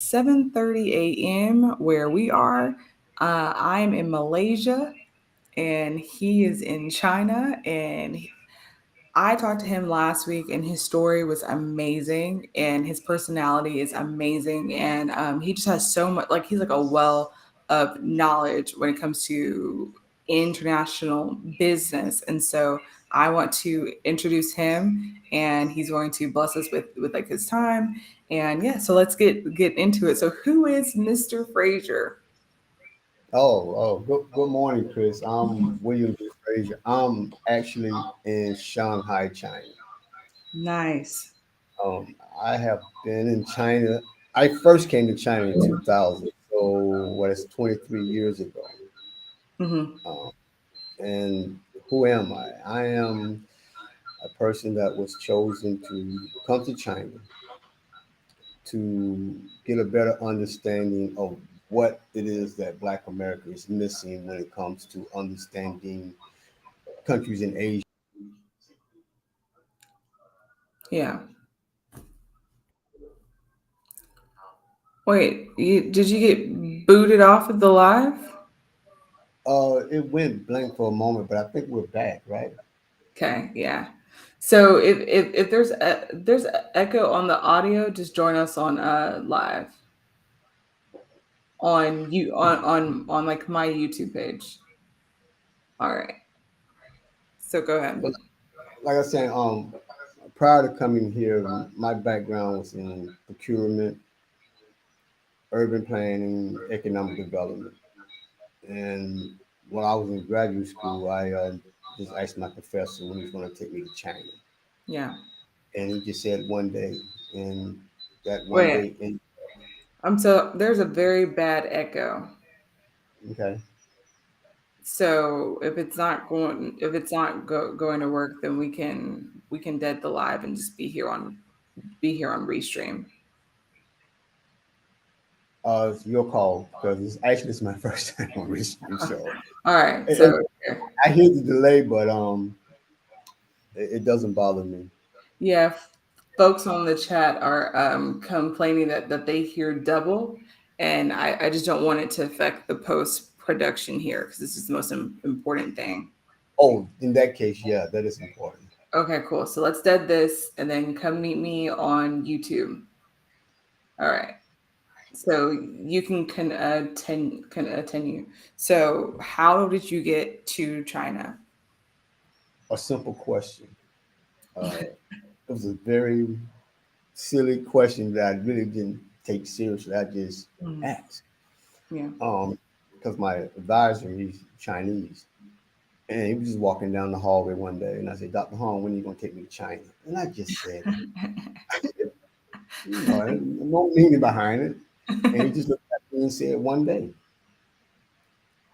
7:30 a.m. where we are. I'm in Malaysia and he is in China. I talked to him last week, and his story was amazing, and his personality is amazing, and he just has so much. Like he's like a well of knowledge when it comes to international business, and so I want to introduce him, and he's going to bless us with like his time, and yeah. So let's get into it. So who is Mr. Frazier? Good morning, Chris. I'm William D. Frazier. I'm actually in Shanghai, China. Nice. Um, I have been in China. I first came to China in 2000, so what is 23 years ago. Mm-hmm. Um, and who am I? I am a person that was chosen to come to China to get a better understanding of what it is that Black America is missing when it comes to understanding countries in Asia. Yeah. Wait, did you get booted off of the live? It went blank for a moment, but I think we're back, right? Okay, yeah. So if there's a echo on the audio, just join us on live on you on like my YouTube page. All right. So go ahead. But like I said, prior to coming here, my background was in procurement, urban planning, economic development, and when I was in graduate school, I just asked my professor when he was going to take me to China, Yeah. and he just said one day, and that one Wait. day, and So there's a very bad echo. okay, So if it's not going to work, then we can dead the live and just be here on Restream. it's your call because it's my first time on Richmond, so All right. and So I hear the delay, but it doesn't bother me. yeah, folks on the chat are complaining that they hear double, and I just don't want it to affect the post production here because this is the most important thing. Oh, in that case, yeah, that is important. Okay, cool. So let's dead this and then come meet me on YouTube. All right. So you can continue. So how did you get to China? A simple question. It was a very silly question that I really didn't take seriously. I just Mm, asked. yeah. Because my advisor, he's Chinese, and he was just walking down the hallway one day, and I said, Dr. Hong, when are you going to take me to China? And I just said it. No meaning behind it. And he just looked at me and said, one day.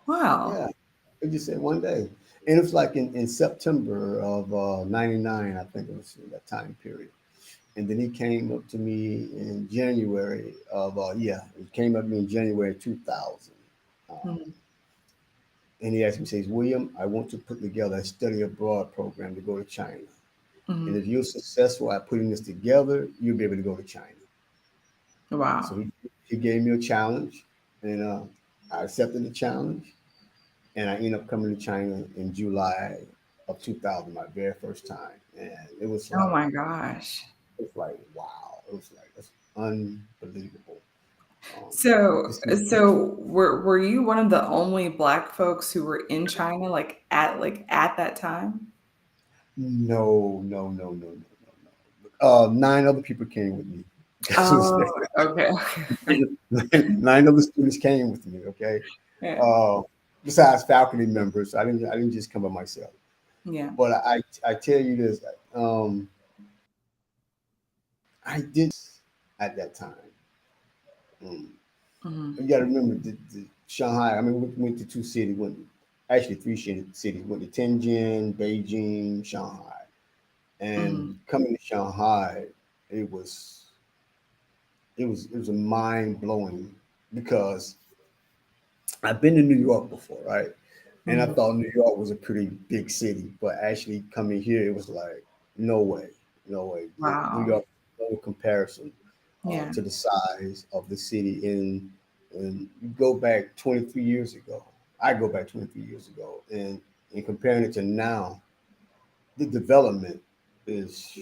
Wow. Yeah, he just said one day. And it was like in September of 99, I think it was in that time period. And then he came up to me in January of he came up to me in January 2000. Mm, And he asked me, says, William, I want to put together a study abroad program to go to China. And mm. if you're successful at putting this together, you'll be able to go to China. Wow. So he gave me a challenge, and I accepted the challenge, and I ended up coming to China in July of 2000, my very first time. And Oh my gosh. it was like, wow, it was like, it's unbelievable. Um, So, it's so were you one of the only Black folks who were in China, like at that time? no. Nine other people came with me. Oh, okay, okay. Nine other students came with me. Okay, Yeah, uh, besides faculty members, I didn't just come by myself. yeah. But I tell you this, um, I did at that time. Um, Hmm. you got to remember the Shanghai. I mean, we went to two cities. Went actually three cities. Went to Tianjin, Beijing, Shanghai. Hmm. And coming to Shanghai, it was it was a mind blowing because I've been to New York before, right? And I Hmm. thought New York was a pretty big city, but actually coming here, it was like no way, no way. New Wow. York, no comparison. Yeah. to the size of the city. And you go back 23 years ago. I go back 23 years ago, and comparing it to now, the development is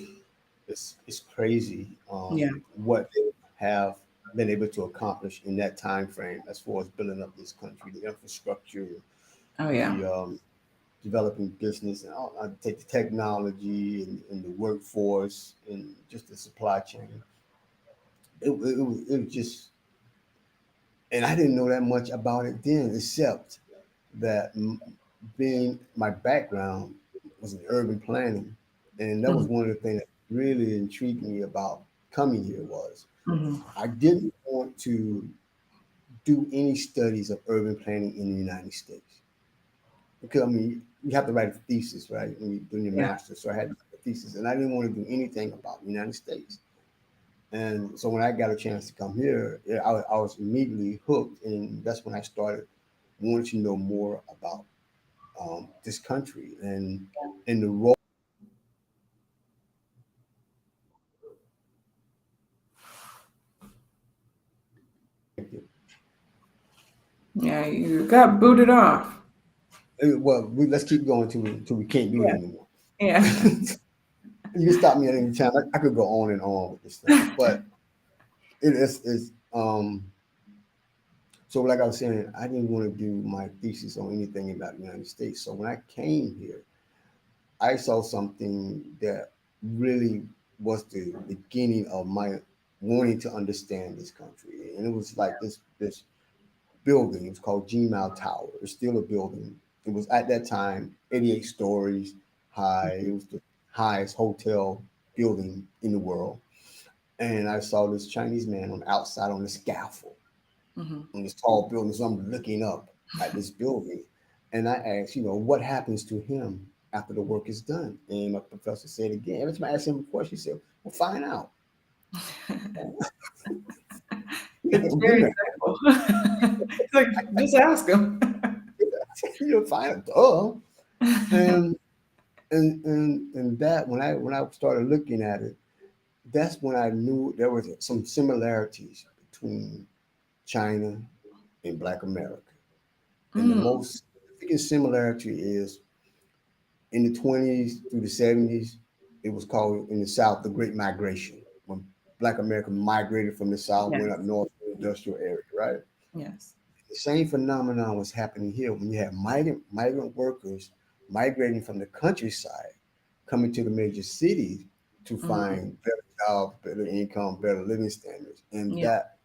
is crazy. Yeah. What they have been able to accomplish in that time frame, as far as building up this country, the infrastructure, Oh yeah. the developing business, and I take the technology and the workforce and just the supply chain. It was just, and I didn't know that much about it then, except that being my background was in urban planning, and that was Mm-hmm. one of the things that really intrigued me about coming here was Mm-hmm. I didn't want to do any studies of urban planning in the United States because I mean you have to write a thesis, right? When you're doing your Yeah. master's, so I had to write a thesis, and I didn't want to do anything about the United States. And so when I got a chance to come here, yeah, I was immediately hooked, and that's when I started wanting to know more about this country and the role. Yeah. You got booted off. Well, let's keep going till we can't do it Yeah. anymore. Yeah. You can stop me at any time. I could go on and on with this thing, but it is so like I was saying, I didn't want to do my thesis on anything about the United States. So when I came here, I saw something that really was the beginning of my wanting to understand this country, and it was like this building. It was called Gmail Tower. It's still a building. It was at that time 88 stories high. It was the highest hotel building in the world. And I saw this Chinese man on the outside on the scaffold Mm-hmm. on this tall building. So I'm looking up at this building, and I asked, what happens to him after the work is done? And my professor said again. Every time I asked him a question, he said, "Well, find out. You It's haven't been very there. simple. It's like just ask them. You'll find out." And and that when I started looking at it, that's when I knew there was some similarities between China and Black America. And the Mm, most significant similarity is in the 20s through the 70s, it was called in the South the Great Migration, when Black America migrated from the South, went up yes. north to the industrial area, right? Yes. The same phenomenon was happening here when you had migrant workers migrating from the countryside, coming to the major cities to Mm, find better jobs, better income, better living standards. And yeah. that,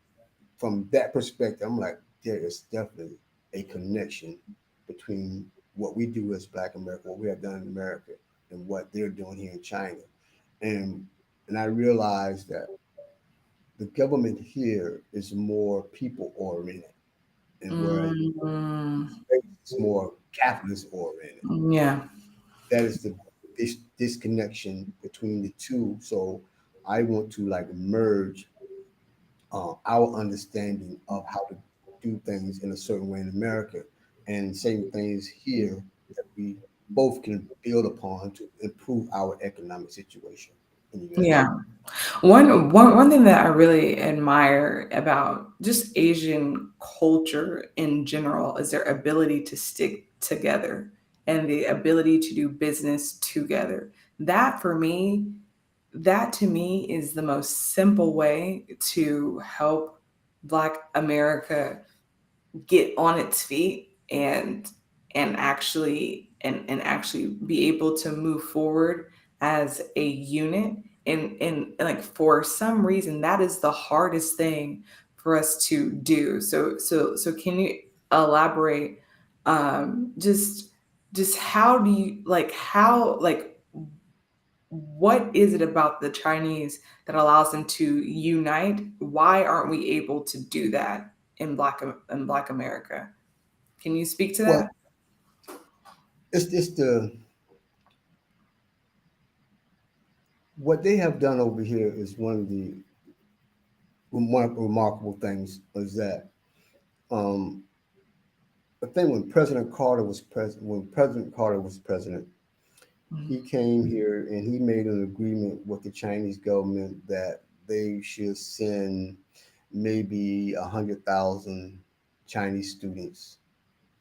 from that perspective, I'm like, there is definitely a connection between what we do as Black America, what we have done in America, and what they're doing here in China. And and I realized that the government here is more people oriented, and whereas Mm, it's more capitalist oriented. yeah. That is the this disconnection between the two. So I want to like merge our understanding of how to do things in a certain way in America and same things here that we both can build upon to improve our economic situation in the United Yeah. States. One thing that I really admire about just Asian culture in general is their ability to stick together and the ability to do business together. That for me, that to me is the most simple way to help Black America get on its feet and actually be able to move forward as a unit, and like for some reason that is the hardest thing for us to do. So can you elaborate, just how do you like how like what is it about the Chinese that allows them to unite? Why aren't we able to do that in Black America? Can you speak to Well, that? it's the what they have done over here is one of the remarkable things is that um, the thing when President Carter was president, Mhm. he came here and he made an agreement with the Chinese government that they should send maybe 100,000 Chinese students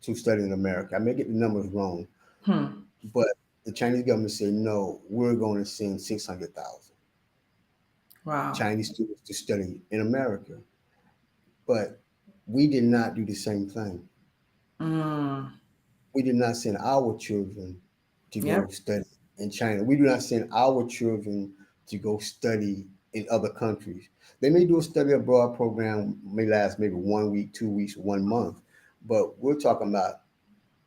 to study in America. I may get the numbers wrong, Hmm. but the Chinese government said no. We're going to send 600,000 Wow. Chinese students to study in America, but we did not do the same thing. Mm. We did not send our children to Yep. go study in China. We do not send our children to go study in other countries. They may do a study abroad program, may last maybe 1 week, 2 weeks, 1 month, but we're talking about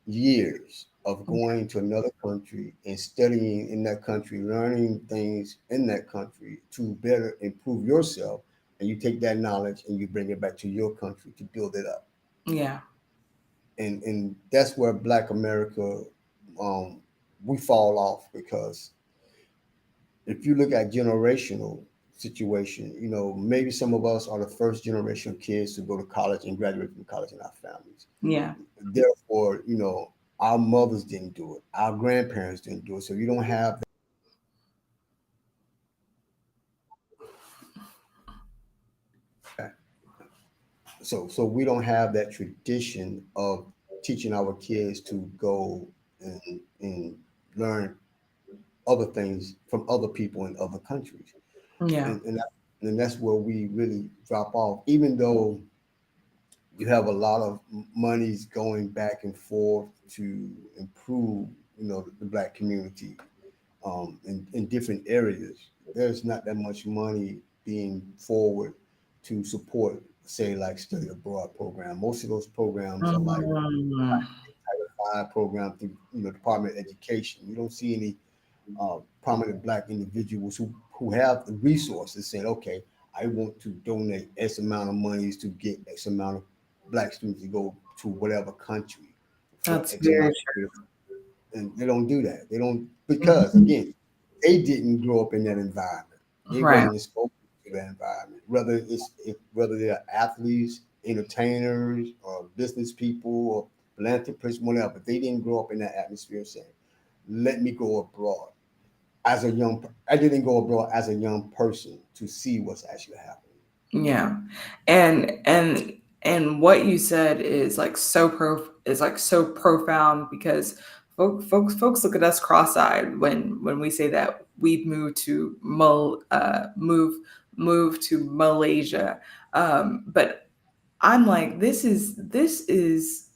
years of going to another country and studying in that country, learning things in that country to better improve yourself. And you take that knowledge and you bring it back to your country to build it up. Yeah. And that's where Black America, um, we fall off because if you look at generational situation, maybe some of us are the first generation of kids to go to college and graduate from college in our families. Yeah. Therefore, our mothers didn't do it, our grandparents didn't do it, so you don't have that. So we don't have that tradition of teaching our kids to go and learn other things from other people in other countries, Yeah. and that's where we really drop off. Even though you have a lot of monies going back and forth to improve, the Black community, in different areas. There's not that much money being forward to support, say, like study abroad program. Most of those programs are like Mm. Title V program through Department of Education. You don't see any prominent Black individuals who have the resources saying, okay, I want to donate X amount of monies to get X amount of Black students to go to whatever country for That's X very amount of years. And they don't do that. They don't, true. because Mhm. again, they didn't grow up in that environment. They Right. wasn't exposed to that environment. Whether they're athletes, entertainers, or business people, or philanthropists, whatever, they didn't grow up in that atmosphere saying, "Let me go abroad." I didn't go abroad as a young person to see what's actually happening. Yeah. And and what you said is like so profound because folks look at us cross-eyed when we say that we've moved to move to Malaysia. But I'm like, this is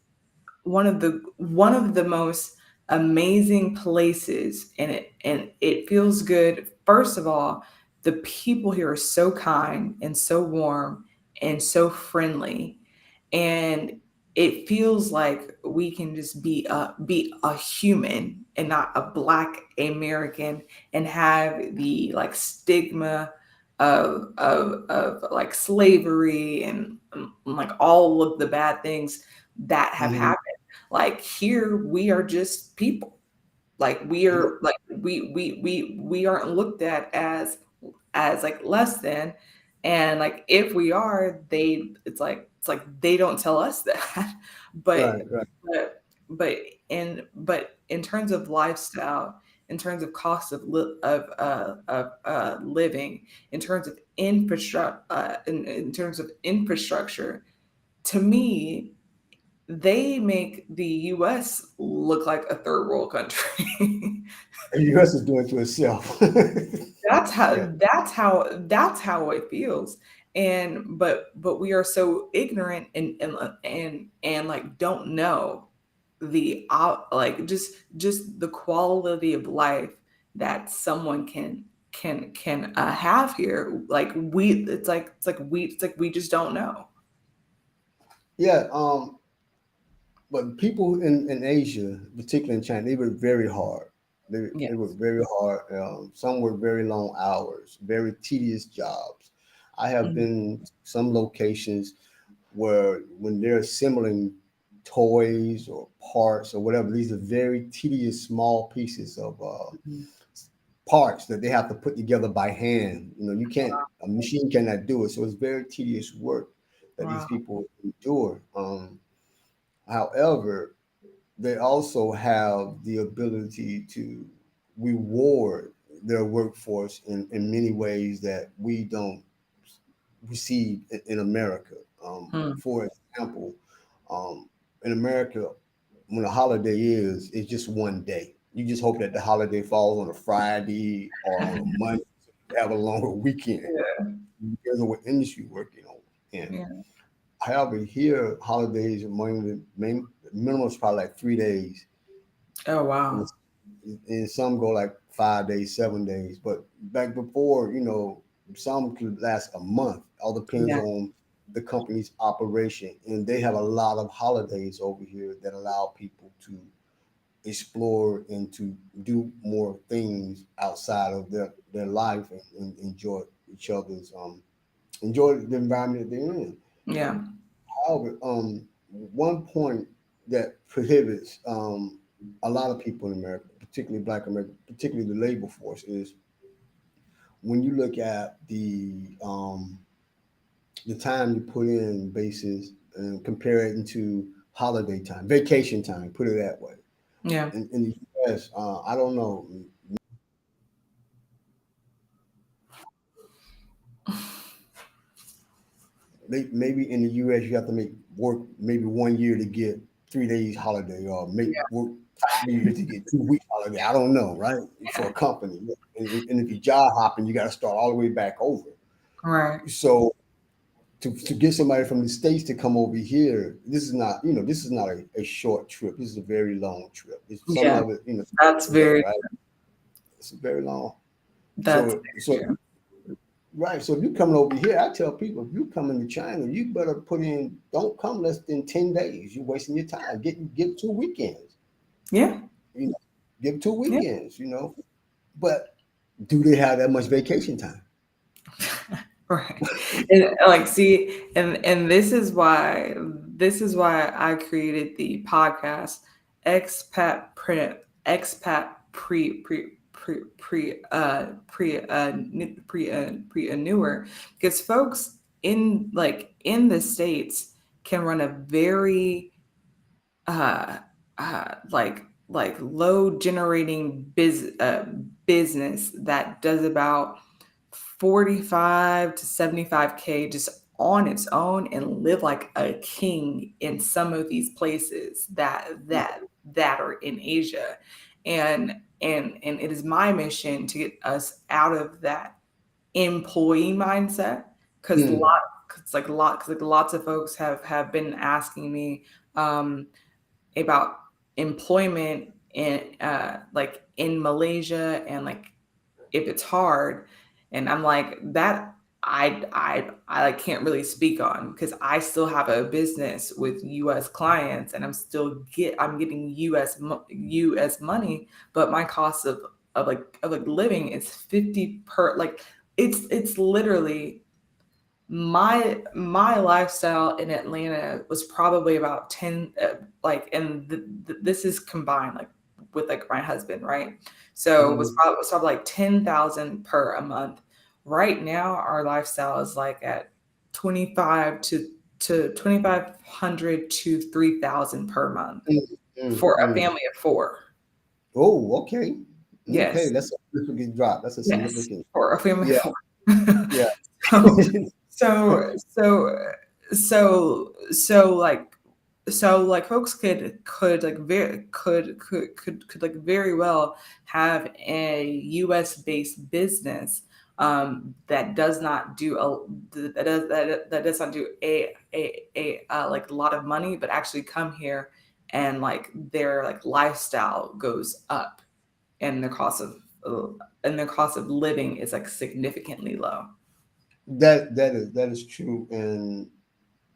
one of the most amazing places, and it feels good. First of all, the people here are so kind and so warm and so friendly, and it feels like we can just be a human and not a Black American and have the like stigma of like slavery and like all of the bad things that have Hmm. happened. Like here we are just people. Like we Yep. are like we aren't looked at as like less than. And like if we are, it's like they don't tell us that. but Right, right. but but in terms of lifestyle, in terms of cost of living, in terms of infrastructure, in terms of infrastructure, to me they make the US look like a third world country. The U.S. is doing it to itself. That's how Yeah. that's how it feels. But we are so ignorant and like don't know the like just the quality of life that someone can have here. Like we just don't know. Yeah. But people in Asia, particularly in China, they were very hard. They were Yes. very hard. Some were very long hours, very tedious jobs. I have Mhm. been some locations where when they're assembling toys or parts or whatever, these are very tedious small pieces of Mhm. parts that they have to put together by hand. You can't, a machine cannot do it. So it's very tedious work that these Wow. people endure. However, they also have the ability to reward their workforce in many ways that we don't. received in America. Hmm. For example, um, in America, when a holiday is, it's just one day. You just hope that the holiday falls on a Friday or on a Monday, so you have a longer weekend. Yeah. Depends on what industry you're working on. And Yeah. however, here holidays among the main minimum is probably like 3 days, Oh and, wow. and some go like 5 days, 7 days. But back before, some could last a month. All depends Yeah. on the company's operation, and they have a lot of holidays over here that allow people to explore and to do more things outside of their life and enjoy each other's enjoy the environment that they're in. Yeah. However, one point that prohibits a lot of people in America, particularly Black America, particularly the labor force, is when you look at the time you put in basis and compare it into holiday time, vacation time, put it that way. Yeah. In the U.S., I don't know. Maybe in the U.S. you have to make work maybe 1 year to get 3 days holiday, or make Yeah. work 5 years to get 2 week holiday. I don't know, right? For a company, and if you job hopping, you got to start all the way back over. Right. So to get somebody from the states to come over here, this is not a short trip. This is a very long trip. Some Yeah. of it, That's a day, very. right? It's very long. That's So very true. right. So if you coming over here, I tell people, if you coming to China, you better put in. Don't come less than 10 days. You're wasting your time. Give 2 weekends. Yeah. You know, give two Yeah. weekends. But do they have that much vacation time? Right. And like see, and this is why I created the podcast expat print expat pre newer, because folks in the states can run a very uh low generating business that does about 45 to 75K just on its own and live like a king in some of these places that are in Asia. And it is my mission to get us out of that employee mindset, because Mm, lots of folks have been asking me um about employment in in Malaysia, and like if it's hard. And I'm like, that I like can't really speak on, because I still have a business with US clients, and I'm getting US money, but my cost of living is 50 per, like it's literally my lifestyle in Atlanta was probably about 10 and this is combined like with like my husband, right? So mm, it was probably like 10,000 per a month. Right now our lifestyle is like at 25 to 2,500 to 3,000 per month mm, mm, for a mm. family of four. Oh, okay, okay. Yes. That's a significant drop. That's a Yes, significant. for a family of Yeah, four. yeah. So so so so folks could like very could like very well have a US based business that does not do that does not do a like a lot of money, but actually come here and like their like lifestyle goes up, and uh, the cost of living is like significantly low. That is true, and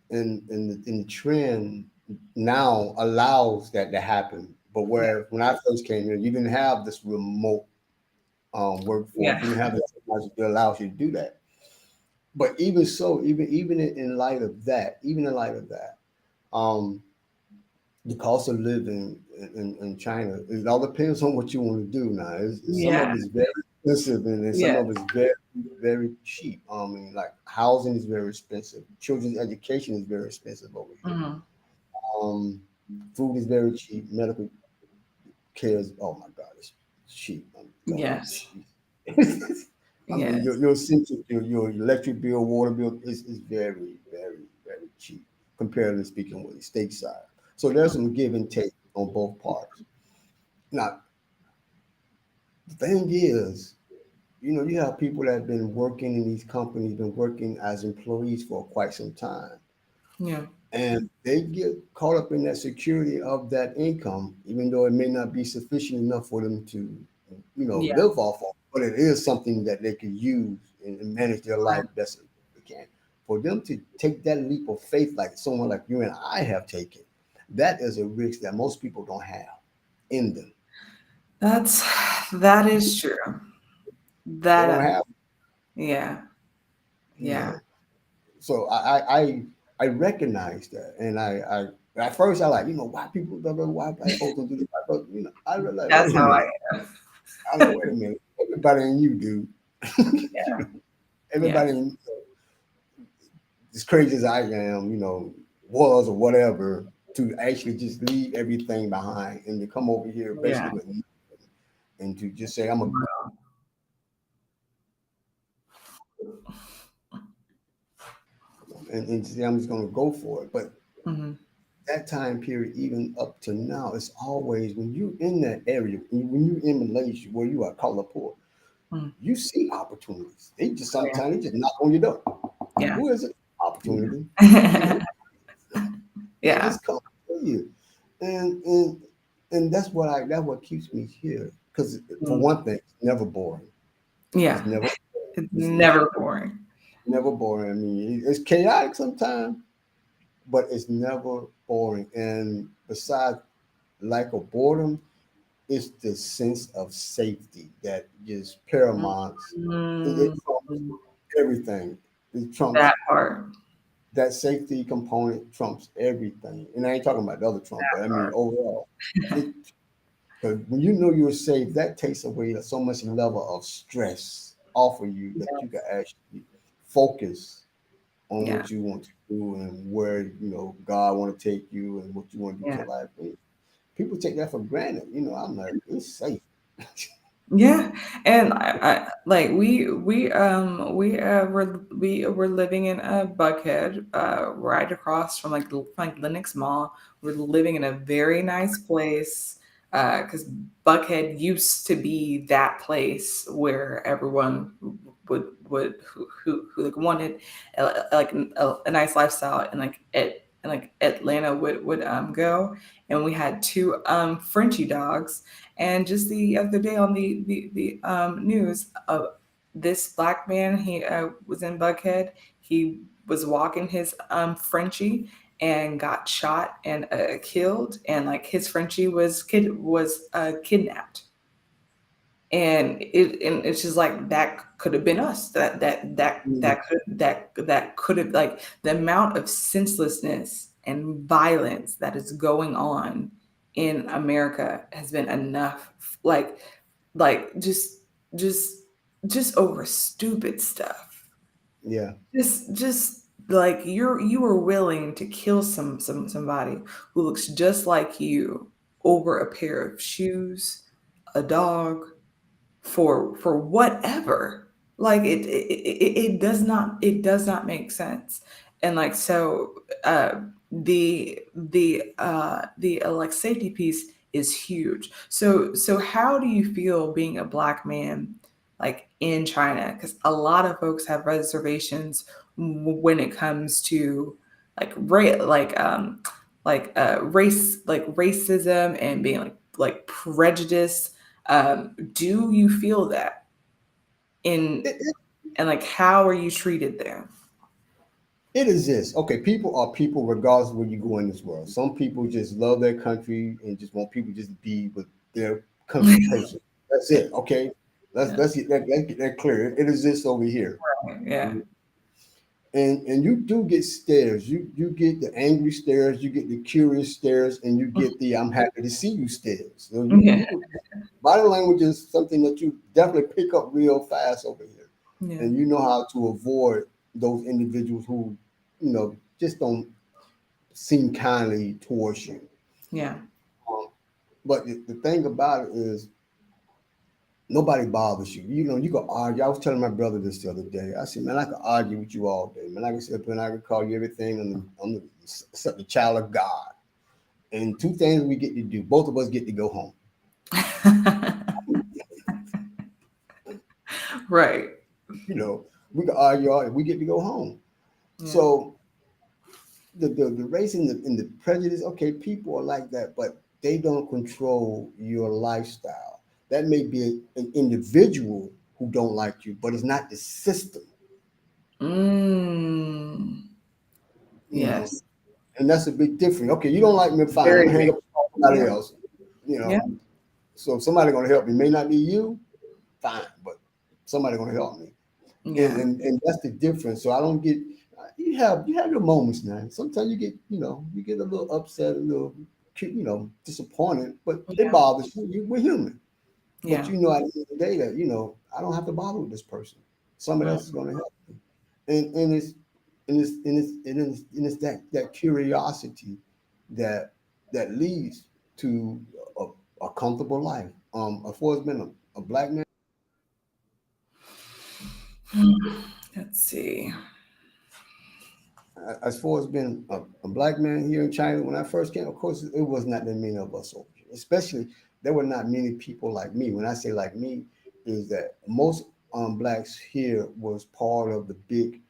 the trend now allows that to happen. But Yeah. where when I first came here, you didn't have this remote workforce. Yeah. You didn't have the technology that allows you to do that. But even so, even in light of that, even in light of that, um, the cost of living in China, it all depends on what you want to do. Now, some of Yeah. it's very expensive, and then some Yeah. of it's very cheap. I mean, like housing is very expensive. Children's education is very expensive over here. Mhm. Um, food is very cheap. Medical care is, oh my God, it's cheap. I'm telling Yes. you, it's cheap. I mean, Yes. your essential, your electric bill, water bill is very, very, very cheap, comparatively speaking, with stateside. So there's some give and take on both parts. Now, the thing is, you have people that have been working in these companies, been working as employees for quite some time, Yeah. and they get caught up in that security of that income, even though it may not be sufficient enough for them to, Yeah. live off of, but it is something that they could use and manage their life Right. best they can. For them to take that leap of faith, like someone like you and I have taken, that is a risk that most people don't have in them. That's that is true. They That don't have, yeah. you Yeah. know. So I recognize that, and at first I like, why people, blah, blah, why black folks don't do this, but I realized, That's wait a how minute, I am. I like, wait a minute, everybody in you, dude. Yeah. Everybody in, as crazy as I am, was or whatever, to actually just leave everything behind and to come over here Yeah. basically with nothing, and to just say I'm a, and say I'm just gonna go for it. But Hmm. that time period, even up to now, it's always when you're in that area, when you're in Malaysia where you are colorful, Hmm. you see opportunities. They just Oh, yeah. sometimes they just knock on your door. Yeah. Who is it? Opportunity. You know, Yeah. they Yeah. just come to you, and that's what keeps me here. Because for Mm. one thing, it's never boring. It's Yeah. never It's it's never boring. never boring. I mean, it's chaotic sometimes, but it's never boring. And besides lack of boredom, it's the sense of safety that is paramount. It Mm. trumps everything. It trumps That part. that safety component trumps everything. And I ain't talking about the other Trump, but I mean Part. overall, it because when you know you're safe, that takes away so much level of stress off of you that you can actually focus on Yeah. what you want to do and where God want to take you and what you want to do to Yeah. your life. And people take that for granted. I'm like, it's safe. Yeah, and I like we were living in a Buckhead, right across from like Lenox Mall. We're living in a very nice place, because Buckhead used to be that place where everyone would who like wanted a nice lifestyle, and like Atlanta would go, and we had two Frenchie dogs. And just the other day on the news, this black man, he was in Buckhead. He was walking his Frenchie and got shot and killed, and like his Frenchie was kidnapped. And it's just like that could have been us. Mm, That could have, like, the amount of senselessness and violence that is going on in America has been enough. Like just just over stupid stuff. yeah, Just like you were willing to kill somebody who looks just like you over a pair of shoes, a dog, for whatever. Like it does not make sense. And like so the like safety piece is huge. So how do you feel being a black man like in China? Because a lot of folks have reservations when it comes to like racism and being like prejudiced. Do you feel that in, it, and like how are you treated there? it exists. Okay, people are people regardless of where you go in this world. Some people just love their country and just want people just to be with their country person. That's it. Okay, Yeah. let's get that clear. It exists over here, Yeah. and you do get stares. You get the angry stares, you get the curious stares, and you get the I'm happy to see you stares. So Yeah. you body language is something that you definitely pick up real fast over here, Yeah. and you know how to avoid those individuals who just don't seem kindly towards you. Yeah. Um, but the thing about it is Nobody bothers you. You know, you can argue. I was telling my brother this the other day. I said, man, I could argue with you all day. Man, I can sit up and I can call you everything except the child of God. And two things we get to do. Both of us get to go home. Right. You know, we can argue all, we get to go home. Yeah. So the race and the prejudice, okay, people are like that, but they don't control your lifestyle. That may be an individual who don't like you, but it's not the system, Mm. you know. Yes. And that's a big difference. Okay, you don't like me, fine. I'm Very gonna hang big. up with somebody Yeah. else, you Yeah. know. So if somebody gonna help me, may not be you, fine, but somebody gonna help me. Yeah. And that's the difference. So I don't get you have your moments, man. Sometimes you get you get a little upset, a little disappointed, but it Yeah. bothers you. We're human, but Yeah. at the end of the day that I don't have to bother with this person. Somebody Mm. else is going to help me, and it's that curiosity that leads to a comfortable life. As far as being a black man. Let's see. As far as being a black man here in China, when I first came, of course, it was not that many of us over here. Especially, there were not many people like me. When I say like me, is that most blacks here was part of the big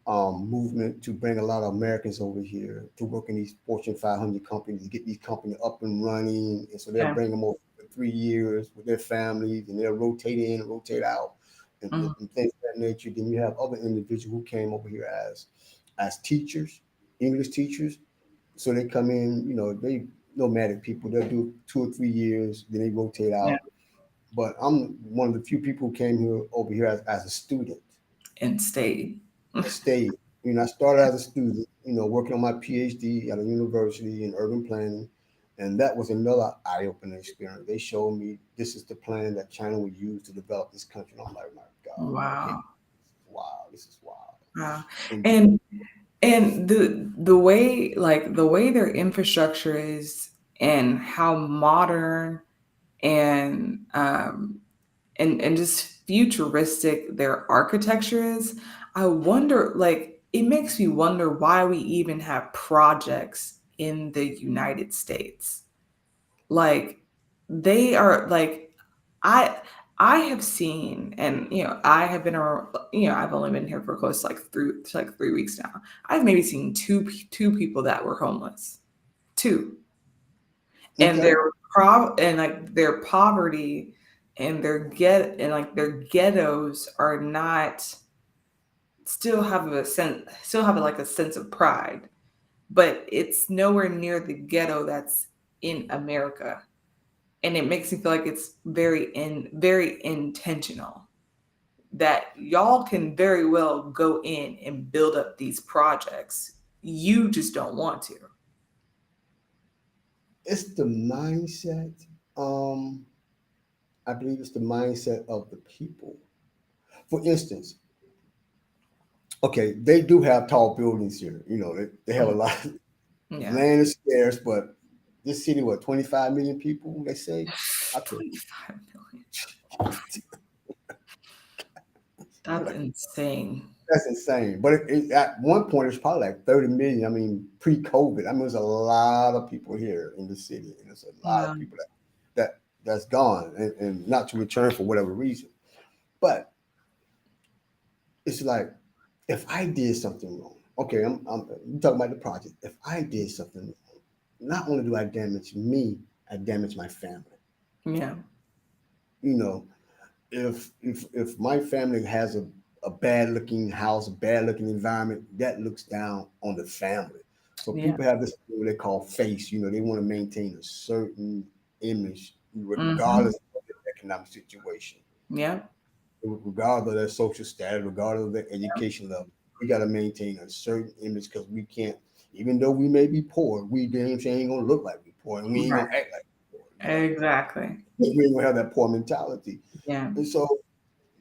movement to bring a lot of Americans over here to work in these Fortune 500 companies, get these companies up and running. And so they'll Yeah. bring them over for 3 years with their families, and they'll rotate in and rotate out, Mm. and things of that nature. Then you have other individuals who came over here as teachers, English teachers. So they come in, they nomadic people. They'll do 2 or 3 years, then they rotate Yeah. out. But I'm one of the few people who came here over here as a student And stayed. and stayed. I started as a student, working on my PhD at a university in urban planning. And that was another eye-opening experience. They showed me this is the plan that China would use to develop this country. And I'm like, my God, okay, Wow. wow, this is wild. Wow. And And the way their infrastructure is and how modern and and just futuristic their architecture is, I wonder, like, it makes me wonder why we even have projects in the United States. Like, they are like, I I have seen, and I have been around, I've only been here for close to like 3 weeks now. I've maybe seen two people that were homeless. Two. And okay, their poverty and their ghettos are not, still have like a sense of pride, but it's nowhere near the ghetto that's in America. And it makes me feel like it's very intentional, that y'all can very well go in and build up these projects. You just don't want to. it's the mindset. Um, I believe it's the mindset of the people. For instance, okay, they do have tall buildings here. They have a Mm, lot. yeah. Land is scarce, but this city, what, 25 million people? They say. I think 25 million. That's insane. that's insane. But at one point, it's probably like 30 million. I mean, pre-COVID. I mean, there's a lot of people here in the city, and there's a lot Yeah. of people that's gone and not to return for whatever reason. But it's like if I did something wrong, okay, I'm you talking about the project. If I did something wrong, not only do I damage me, I damage my family. Yeah. You know, if my family has a bad looking house, a bad looking environment, that looks down on the family. So Yeah. people have this thing what they call face. They want to maintain a certain image Mhm. regardless of their economic situation, Yeah. regardless of their social status, regardless of their education level. We got to maintain a certain image because we can't, even though we may be poor, we damn sure ain't gonna look like we poor, and we ain't Right. gonna act like we poor. Exactly. We ain't gonna have that poor mentality. Yeah. And so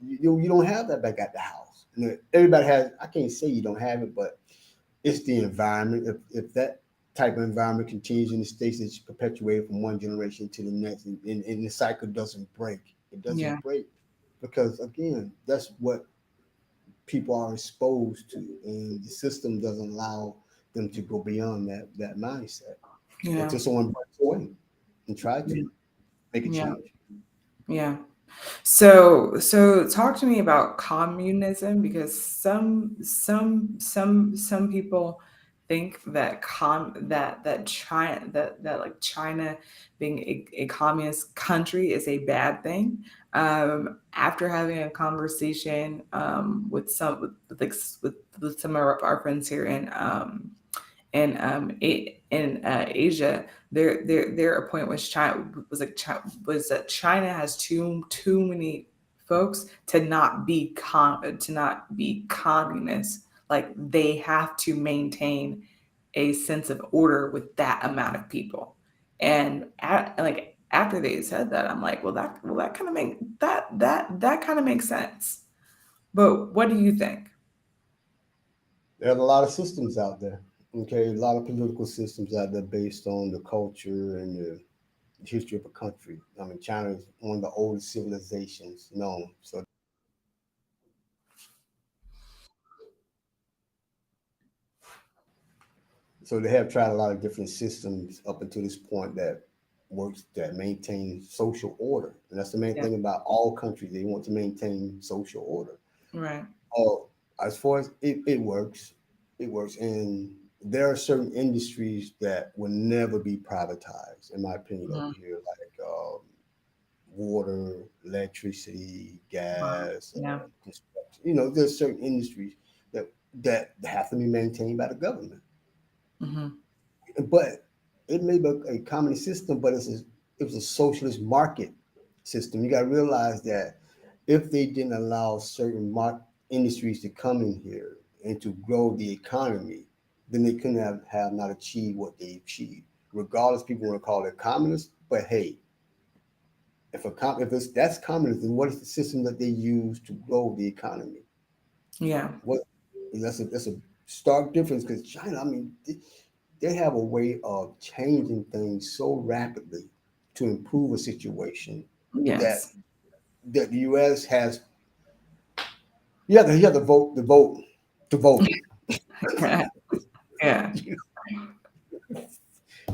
you don't have that back at the house. Everybody has. I can't say you don't have it, but it's the environment. If that type of environment continues in the states, it's perpetuated from one generation to the next, and the cycle doesn't break. It Yeah. doesn't break because again, that's what people are exposed to, and the system doesn't allow them to go beyond that mindset Yeah. until someone breaks away and try Yeah. to make a Yeah. change. Yeah. So talk to me about communism because some people think that China being a communist country is a bad thing. After having a conversation with some of our friends here in Asia, their point was was that China has too many folks to not be communist. Like they have to maintain a sense of order with that amount of people. And like after they said that, I'm like, that kind of make that kind of makes sense. But what do you think? There's a lot of systems out there. Okay, a lot of political systems out there based on the culture and the history of a country. I mean, China is one of the oldest civilizations known. So they have tried a lot of different systems up until this point that works that maintain social order. And that's the main Yeah, thing about all countries. They want to maintain social order. right. Oh, as far as it works, it works. And there are certain industries that will never be privatized, in my opinion, over Mhm. here, like water, electricity, Wow. gas, Yeah. construction. There's certain industries that that have to be maintained by the government. Hmm. But it may be a communist system, but it was a socialist market system. You got to realize that if they didn't allow certain industries to come in here and to grow the economy, then they couldn't have not achieved what they achieved. Regardless, people want to call it communist, but hey, if it's that's communism, then what is the system that they use to grow the economy? Yeah. What that's a stark difference because China, I mean, they have a way of changing things so rapidly to improve a situation that Yes. that the U.S. has. You have to vote to vote. Yeah. Yeah.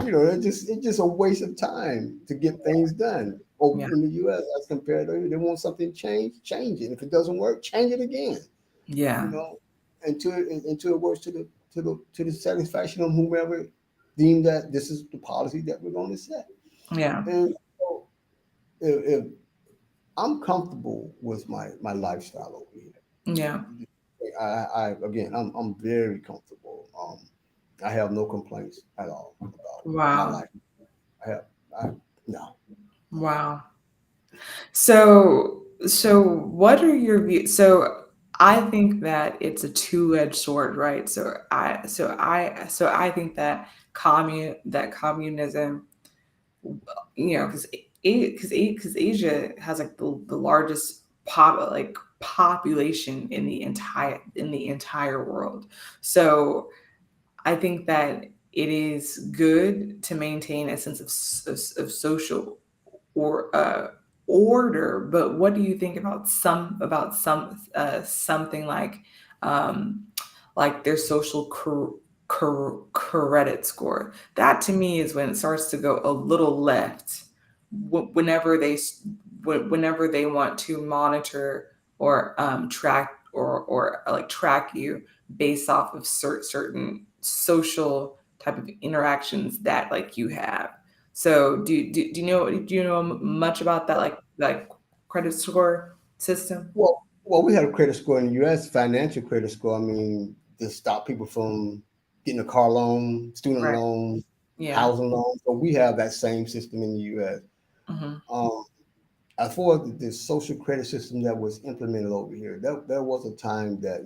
It's just a waste of time to get things done over Yeah. in the U.S. as compared to they want something changed, change it. If it doesn't work, change it again. Yeah. You know, until it works to the satisfaction of whomever deemed that this is the policy that we're going to set. Yeah. And so if I'm comfortable with my lifestyle over here. Yeah. I'm very comfortable. I have no complaints at all about my Wow. life. I have I no no. Wow. So what are your views? So I think that it's a two-edged sword, right? So I think that communism, because Asia has like the largest population in the entire world. So I think that it is good to maintain a sense of social or order. But what do you think about something um, like their social credit score? That to me is when it starts to go a little left. Whenever whenever they want to monitor or track or track you based off of certain social type of interactions that like you have. So do you know much about that like credit score system? Well, we had a credit score in the U.S. Financial credit score. I mean, to stop people from getting a car loan, student Right. loan, Yeah. housing loan. So we have that same system in the U.S. Hmm. Um, as far as the social credit system that was implemented over here, there was a time that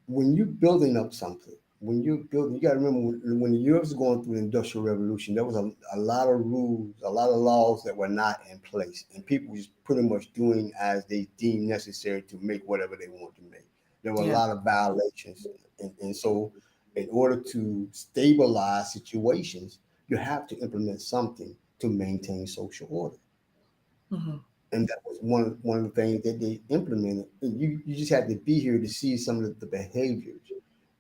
when you're building up something, when you're building, you got to remember when the Europe was going through the Industrial Revolution, there was a lot of rules, a lot of laws that were not in place, and people was pretty much doing as they deemed necessary to make whatever they want to make. There were a Yeah. lot of violations, and so in order to stabilize situations, you have to implement something to maintain social order. Hmm. and that was one of the things that they implemented. You just had to be here to see some of the behaviors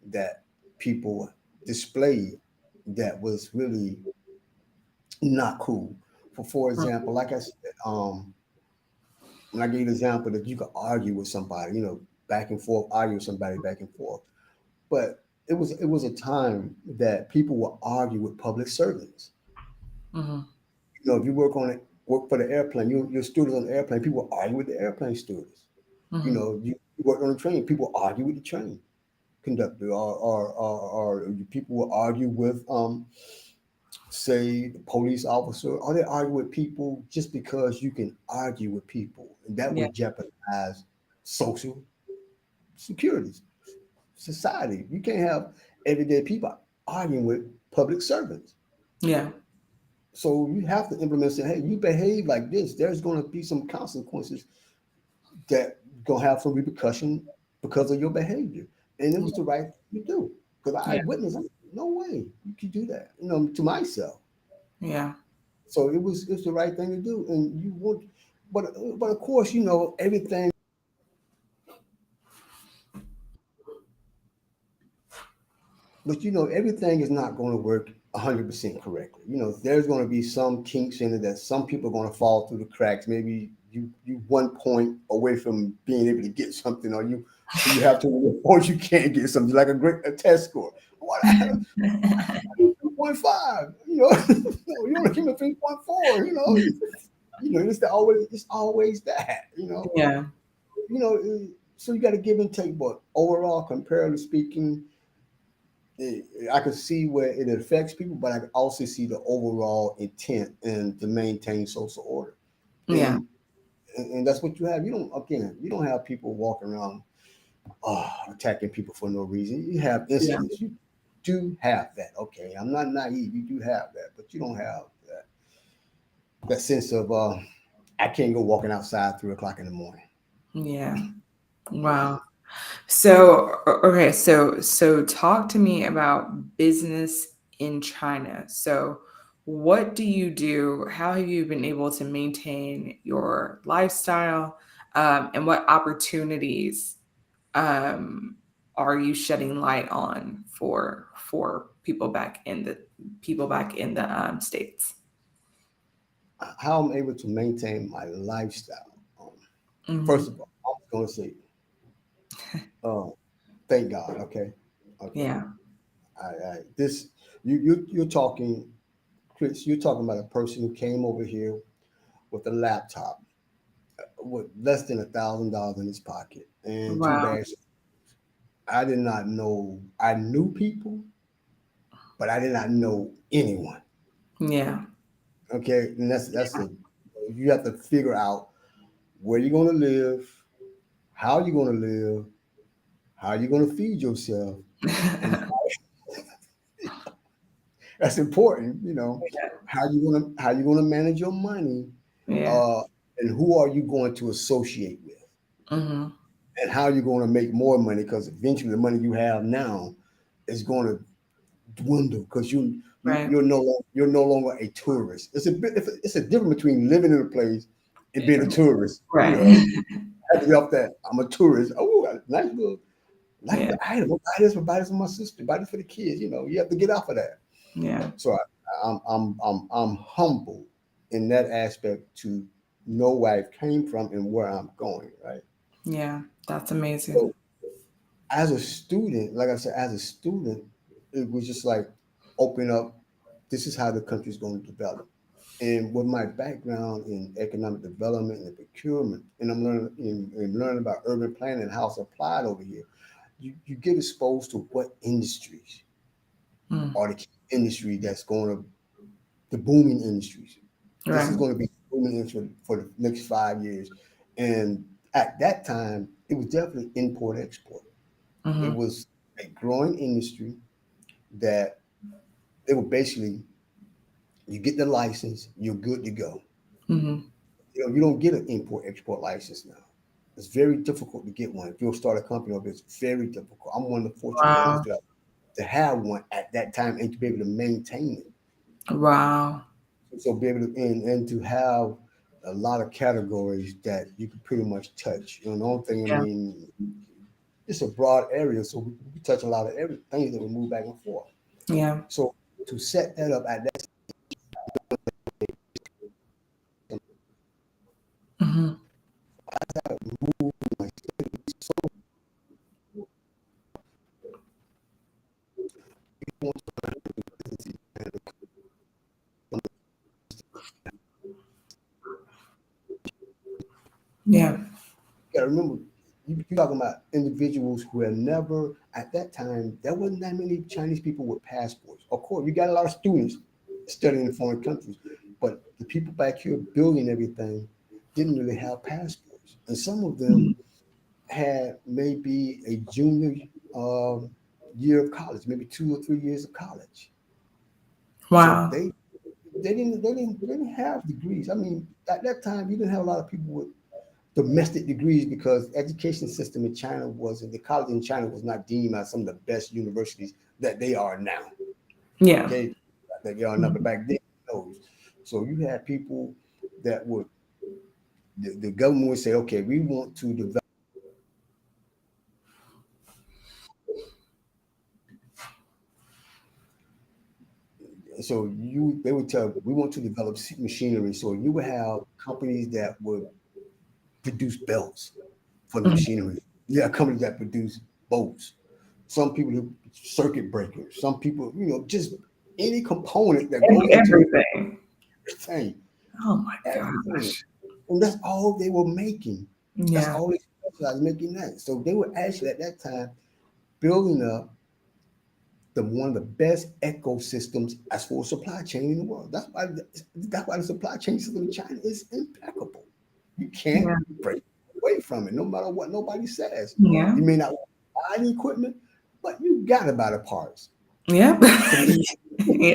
that people displayed that was really not cool. For example, like I said, when I gave the example that you could argue with somebody, back and forth, argue with somebody back and forth, but it was a time that people would argue with public servants. Mm-hmm. If you work for the airplane, you're a student on the airplane, people argue with the airplane stewardess. Mm-hmm. You work on the train, people argue with the train conductor, or people will argue with, say, the police officer, or they argue with people just because you can argue with people, and that Yeah. would jeopardize social security, society. You can't have everyday people arguing with public servants. Yeah. So you have to implement, say, hey, you behave like this, there's going to be some consequences that going to have some repercussion because of your behavior. And it was the right thing to do. Because I Yeah. witnessed, no way you could do that, to myself. Yeah. So it's the right thing to do. And you would, but of course, everything. But everything is not going to work 100% correctly. There's going to be some kinks in it that some people are going to fall through the cracks. Maybe you 1 point away from being able to get something, or you have to points you can't get something like a test score. What I had 3.5, no, you only give me 3.4. It's always that. Yeah. You know. So you got to give and take, but overall, comparatively speaking, I can see where it affects people, but I can also see the overall intent and to maintain social order, Yeah. and and that's what you have. You don't have people walking around attacking people for no reason. You have Yeah. incidents. You do have that. Okay, I'm not naive. You do have that, but you don't have that sense of I can't go walking outside 3 o'clock in the morning. Yeah. Wow. So, okay, so talk to me about business in China. So, what do you do? How have you been able to maintain your lifestyle? And what opportunities um, are you shedding light on for people back in the states? How I'm able to maintain my lifestyle. Hmm. First of all, I'm going to say, uh, thank God. Okay, okay. Yeah. This you're talking, Chris. You're talking about a person who came over here with a laptop with less than $1,000 in his pocket and two Wow. bags. I did not know. I knew people, but I did not know anyone. Yeah. Okay, and that's the you have to figure out where you're going to live, how you're going to live, how you're going to feed yourself, and that's important. How you going to manage your money, Yeah. uh, and who are you going to associate with, Hmm. and how you're going to make more money, because eventually the money you have now is going to dwindle because Right. you're no longer a tourist. It's a difference between living in a place and being a tourist. Right. I had to get off that. I'm a tourist. Oh, nice Yeah. little item. Buy this for my sister. Buy this for the kids. You have to get off of that. Yeah. So I'm humble in that aspect to know where I came from and where I'm going. Right. Yeah. That's amazing. So as a student, like I said, as a student, it was just like open up. This is how the country's going to develop. And with my background in economic development and procurement, and I'm learning about urban planning and how it's applied over here, you get exposed to what industries Mm. are the key industry that's going to the booming industries. This Right. is going to be booming industry for the next 5 years. And at that time, it was definitely import export. It Hmm. was a growing industry that they were basically, you get the license, you're good to go. Hmm. You don't get an import export license now. It's very difficult to get one. If you'll start a company over, it's very difficult. I'm one of the fortunate ones Wow. to have one at that time and to be able to maintain it. Wow. So be able to and to have a lot of categories that you can pretty much touch. You know, the only thing, I Yeah. mean, it's a broad area, so we touch a lot of every things that we move back and forth. Yeah. So to set that up at that Hmm. Yeah. you gotta remember, you're talking about individuals who have never, at that time, there wasn't that many Chinese people with passports. Of course, you got a lot of students studying in foreign countries, but the people back here building everything didn't really have passports. And some of them had maybe a junior um, year of college, maybe 2 or 3 years of college. So Wow. they didn't have degrees. I mean, at that time, you didn't have a lot of people with domestic degrees because education system in China wasn't, the college in China was not deemed as some of the best universities that they are now. Yeah. Okay, that they are now, but back then, those. So you had people that would, the government would say, okay, we want to develop. So they would tell, we want to develop machinery. So you would have companies that would produce belts for the Mhm. machinery. Yeah, companies that produce boats. Some people who circuit breakers. Some people, just any component that goes into Everything. everything, Oh my everything. gosh. And that's all they were making. That's Yeah. all they specialized making that. So they were actually at that time building up the one of the best ecosystems as for supply chain in the world. That's why the supply chain system in China is impeccable. You can't Yeah. break away from it, no matter what nobody says. Yeah. You may not buy the equipment, but you gotta buy the parts. Yeah. So we, Yeah.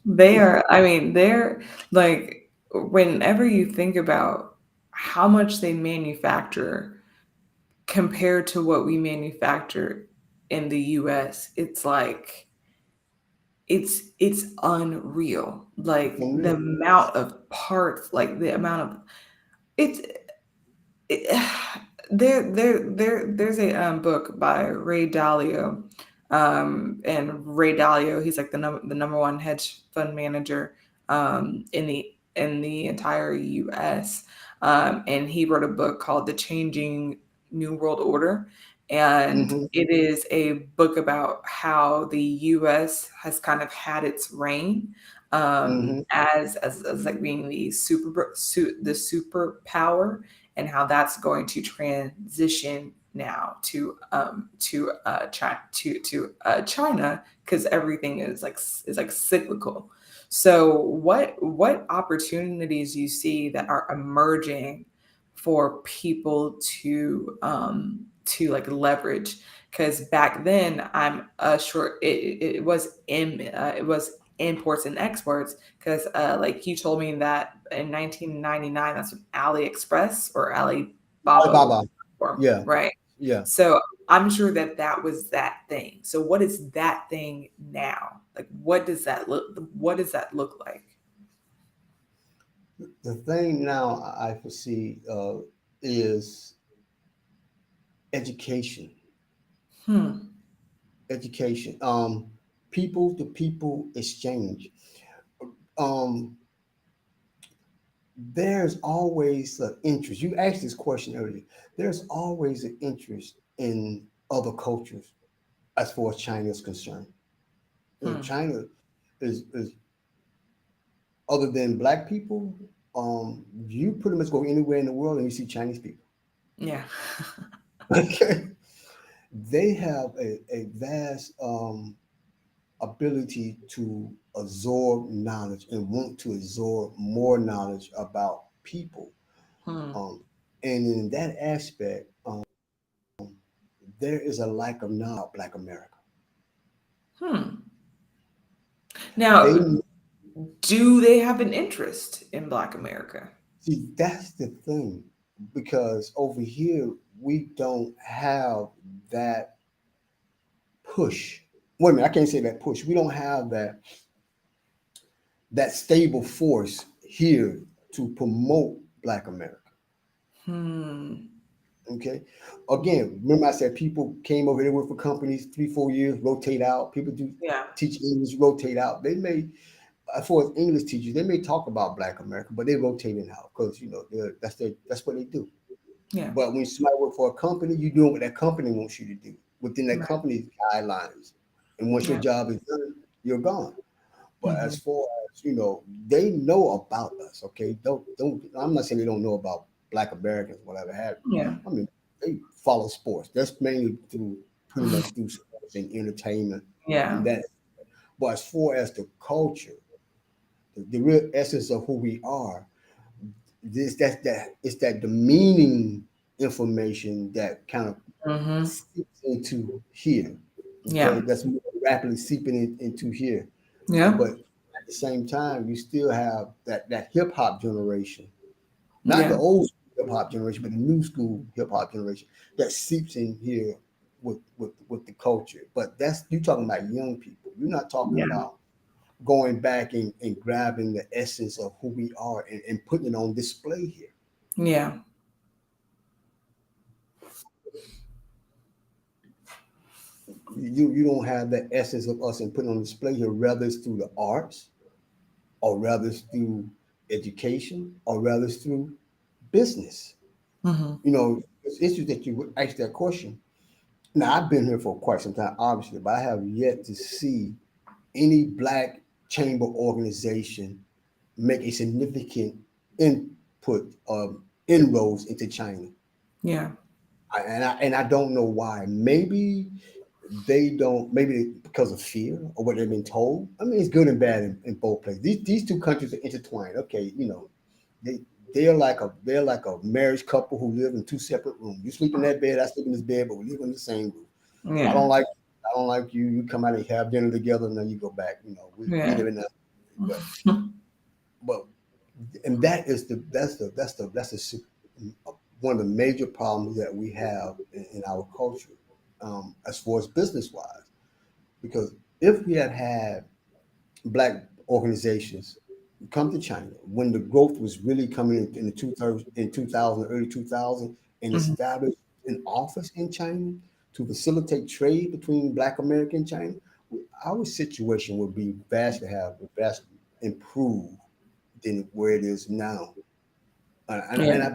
They are, I mean, they're like, whenever you think about how much they manufacture compared to what we manufacture in the US, it's like it's unreal. Like the unreal. amount of parts, like the amount of it's it, there's a book by Ray Dalio, and Ray Dalio, he's like the number one hedge fund manager in the entire U.S. And he wrote a book called The Changing New World Order, and Hmm. it is a book about how the U.S. has kind of had its reign Hmm. as like being the superpower, and how that's going to transition now to China, because everything is like cyclical. So what opportunities you see that are emerging for people to like leverage? Because back then I'm sure it was imports and exports, because like you told me that in 1999, that's when AliExpress or Alibaba was Alibaba. formed, Yeah. right? Yeah. So I'm sure that that was that thing. So what is that thing now? Like, what does that look like? The thing now I foresee is education. Hmm. Education. People to people exchange. Um, there's always an interest. You asked this question earlier. There's always an interest in other cultures as far as China is concerned. Hmm. China is other than black people. You pretty much go anywhere in the world and you see Chinese people. Yeah. Okay, they have a vast ability to absorb knowledge and want to absorb more knowledge about people. Hmm. Um, and in that aspect, there is a lack of knowledge about Black America. Hmm. They Now, do they have an interest in Black America? see that's the thing, because over here we don't have that push. Wait a minute, I can't say that push. We don't have that stable force here to promote Black America. Hmm. Okay. Again, remember I said people came over here, work for companies 3, 4 years, rotate out. People do Yeah. teach English, rotate out. They may, as far as English teachers, they may talk about Black America, but they rotating out because that's what they do. Yeah. But when somebody work for a company, you doing what that company wants you to do within that Right. company's guidelines. And once your Yeah. job is done, you're gone. But Hmm. as far as they know about us. Okay, don't. I'm not saying they don't know about Black Americans, whatever have you. Yeah. I mean, they follow sports. That's mainly through pretty much through sports and entertainment, Yeah. and that. But as far as the culture, the real essence of who we are, that it's that demeaning information that kind of Hmm. seeps into here. Okay, Yeah. that's more rapidly seeping into here. Yeah. But at the same time, you still have that hip hop generation, not the Yeah. old school hip hop generation, but the new school hip hop generation that seeps in here with the culture. But that's you talking about young people. You're not talking Yeah. about going back and grabbing the essence of who we are and putting it on display here. Yeah. You don't have the essence of us and putting on display here, whether it's through the arts or whether it's through education or whether it's through business. Hmm. It's interesting that you would ask that question. Now, I've been here for quite some time, obviously, but I have yet to see any Black chamber organization make a significant input inroads into China. Yeah. And I don't know why. Maybe they don't. Maybe because of fear or what they've been told. I mean, it's good and bad in both places. These two countries are intertwined. Okay, they they're like a marriage couple who live in two separate rooms. You sleep in that bed, I sleep in this bed, but we live in the same room. I Yeah. don't like I don't like you. You come out and have dinner together, and then you go back. We Yeah. live in that, but and that is one of the major problems that we have in our culture, as far as business wise. Because if we had Black organizations come to China when the growth was really coming in the 2000, early 2000, and Hmm. establish an office in China to facilitate trade between Black America and China, our situation would be vastly improved than where it is now. And Yeah.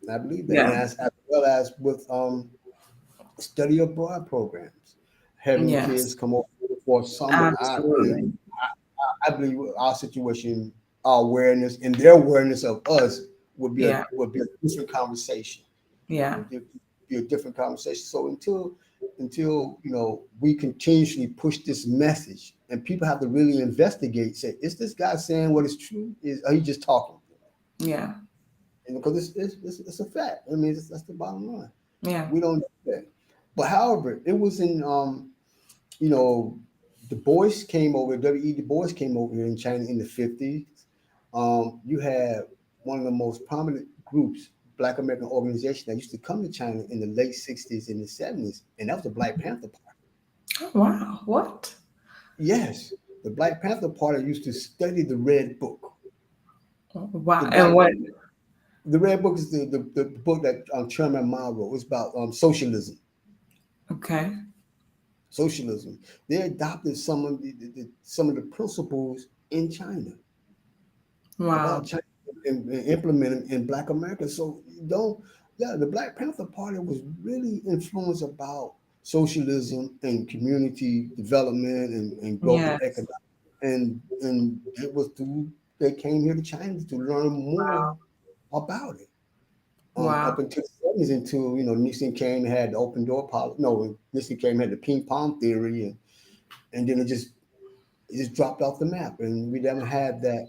I believe that, and Yeah. as well as with study abroad programs, having kids Yes. come over for summer. Absolutely. I believe our situation, our awareness, and their awareness of us Yeah. would be a different conversation. Yeah. Would be a different conversation. So until we continuously push this message, and people have to really investigate. Say, is this guy saying what is true? Are he just talking? Yeah. And because it's a fact. I mean, that's the bottom line. Yeah. We don't do that. But however, it was in you know, Du Bois came over, W.E. Du Bois came over here in China in the 50s. You had one of the most prominent groups, Black American organization that used to come to China in the late 60s and the 70s, and that was the Black Panther Party. Oh, wow. What? Yes, the Black Panther Party used to study the Red Book. The Wow. And Black what? the Red Book is the book that Chairman Mao wrote. It's about socialism. Okay. Socialism. They adopted some of the principles in China Wow. about China and implement them in Black America. So you don't, yeah, the Black Panther Party was really influenced about socialism and community development and growth and Yes. economic. And it was through they came here to China to learn more about it. Wow. Up until the 70s, until Nixon came and had the open door policy. No, Nixon came and had the ping pong theory, and then it just dropped off the map, and we never had that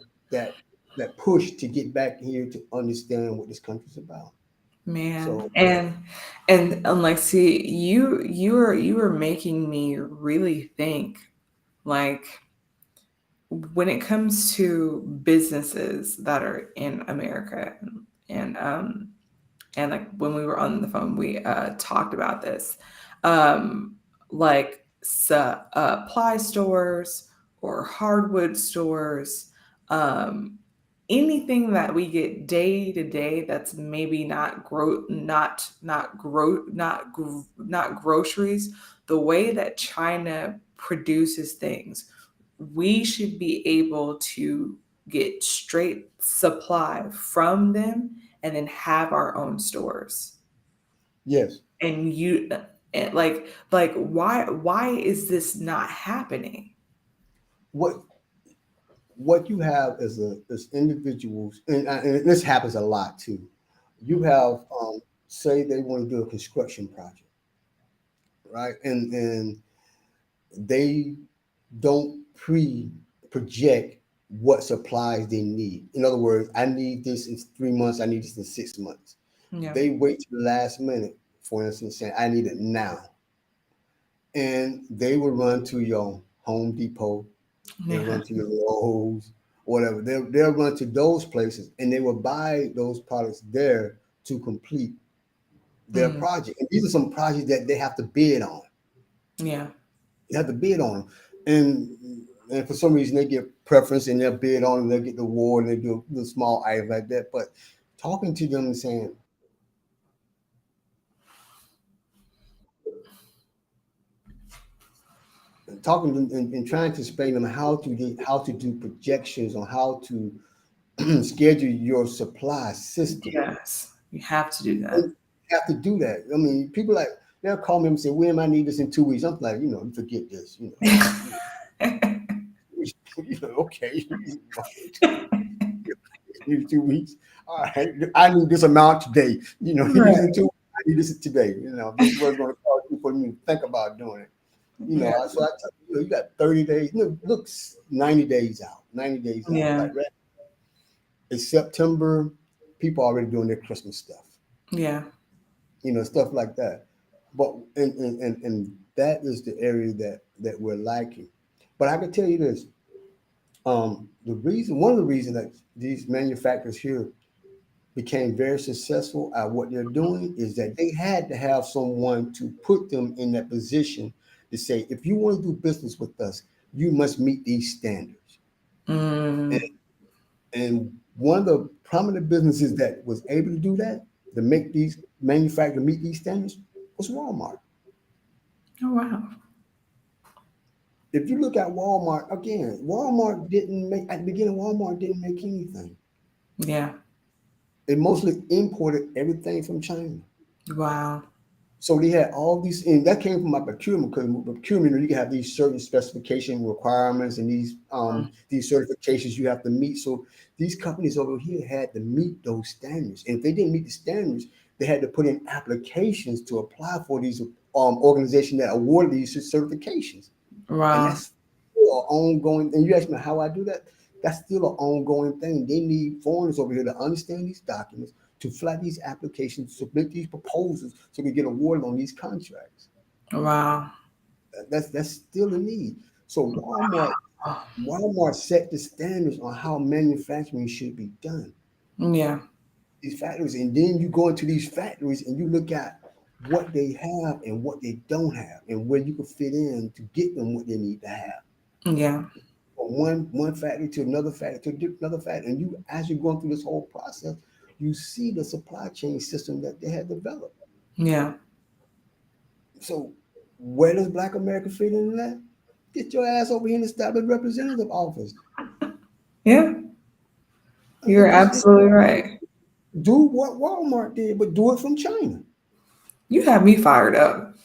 that push to get back here to understand what this country's about. Man. So And like, see, you were making me really think, like, when it comes to businesses that are in America, and and like when we were on the phone, we talked about this, um, like supply stores or hardwood stores. Um, Anything that we get day to day that's maybe not groceries, the way that China produces things, we should be able to get straight supply from them and then have our own stores. Yes. And you and like why is this not happening? What what you have is individuals, and this happens a lot too. You have say they want to do a construction project, right? And they don't project what supplies they need. In other words, I need this in 3 months. I need this in 6 months. Yeah. They wait to the last minute, for instance, saying I need it now, and they will run to your Home Depot. They'll Yeah. run to your Lowe's, whatever. They'll run to those places, and they will buy those products there to complete their Mm, project. And these are some projects that they have to bid on. yeah. You have to bid on them, and for some reason they get preference and they'll bid on them. They'll get the award and they do a small item like that. But talking to them and saying, talking to them and trying to explain them how to do projections on how to schedule your supply system. Yes. You have to do that. And you have to do that. I mean, people like they'll call me and say, "When I need this in 2 weeks?" I'm like, forget this. Okay, need 2 weeks. All right, I need this amount today. He needs Right. in 2 weeks. I need this today. This is what it's going to cost you for me to think about doing it. Yeah. So I tell you, you got 30 days. Look, 90 days out. 90 days out. Yeah. Like right, it's September. People already doing their Christmas stuff. Yeah. Stuff like that. But and that is the area that we're lacking. But I can tell you this: one of the reasons that these manufacturers here became very successful at what they're doing is that they had to have someone to put them in that position to say, if you want to do business with us, you must meet these standards. And, Mm. and one of the prominent businesses that was able to do that, to make these manufacturers meet these standards, was Walmart. Oh wow. If you look at Walmart, again, Walmart didn't make, at the beginning, Walmart didn't make anything. Yeah. They mostly imported everything from China. Wow. So they had all these, and that came from my procurement, because with procurement, you can have these certain specification requirements and these certifications you have to meet. So these companies over here had to meet those standards, and if they didn't meet the standards, they had to put in applications to apply for these organizations that award these certifications, and Wow. that's still an ongoing. And you ask me how I do that? That's still an ongoing thing. They need foreigners over here to understand these documents, to fly these applications, submit these proposals, so we get awarded on these contracts. Wow. That's still a need. So Oh, Walmart set the standards on how manufacturing should be done. yeah. These factories, and then you go into these factories and you look at what they have and what they don't have, and where you can fit in to get them what they need to have. Yeah. From one factory to another factory to another factory, and you, as you're going through this whole process, you see the supply chain system that they had developed. Yeah. So where does Black America fit in that? Get your ass over here and establish representative office. Yeah. I You're mean, it's absolutely right. do what Walmart did, but do it from China. You have me fired up.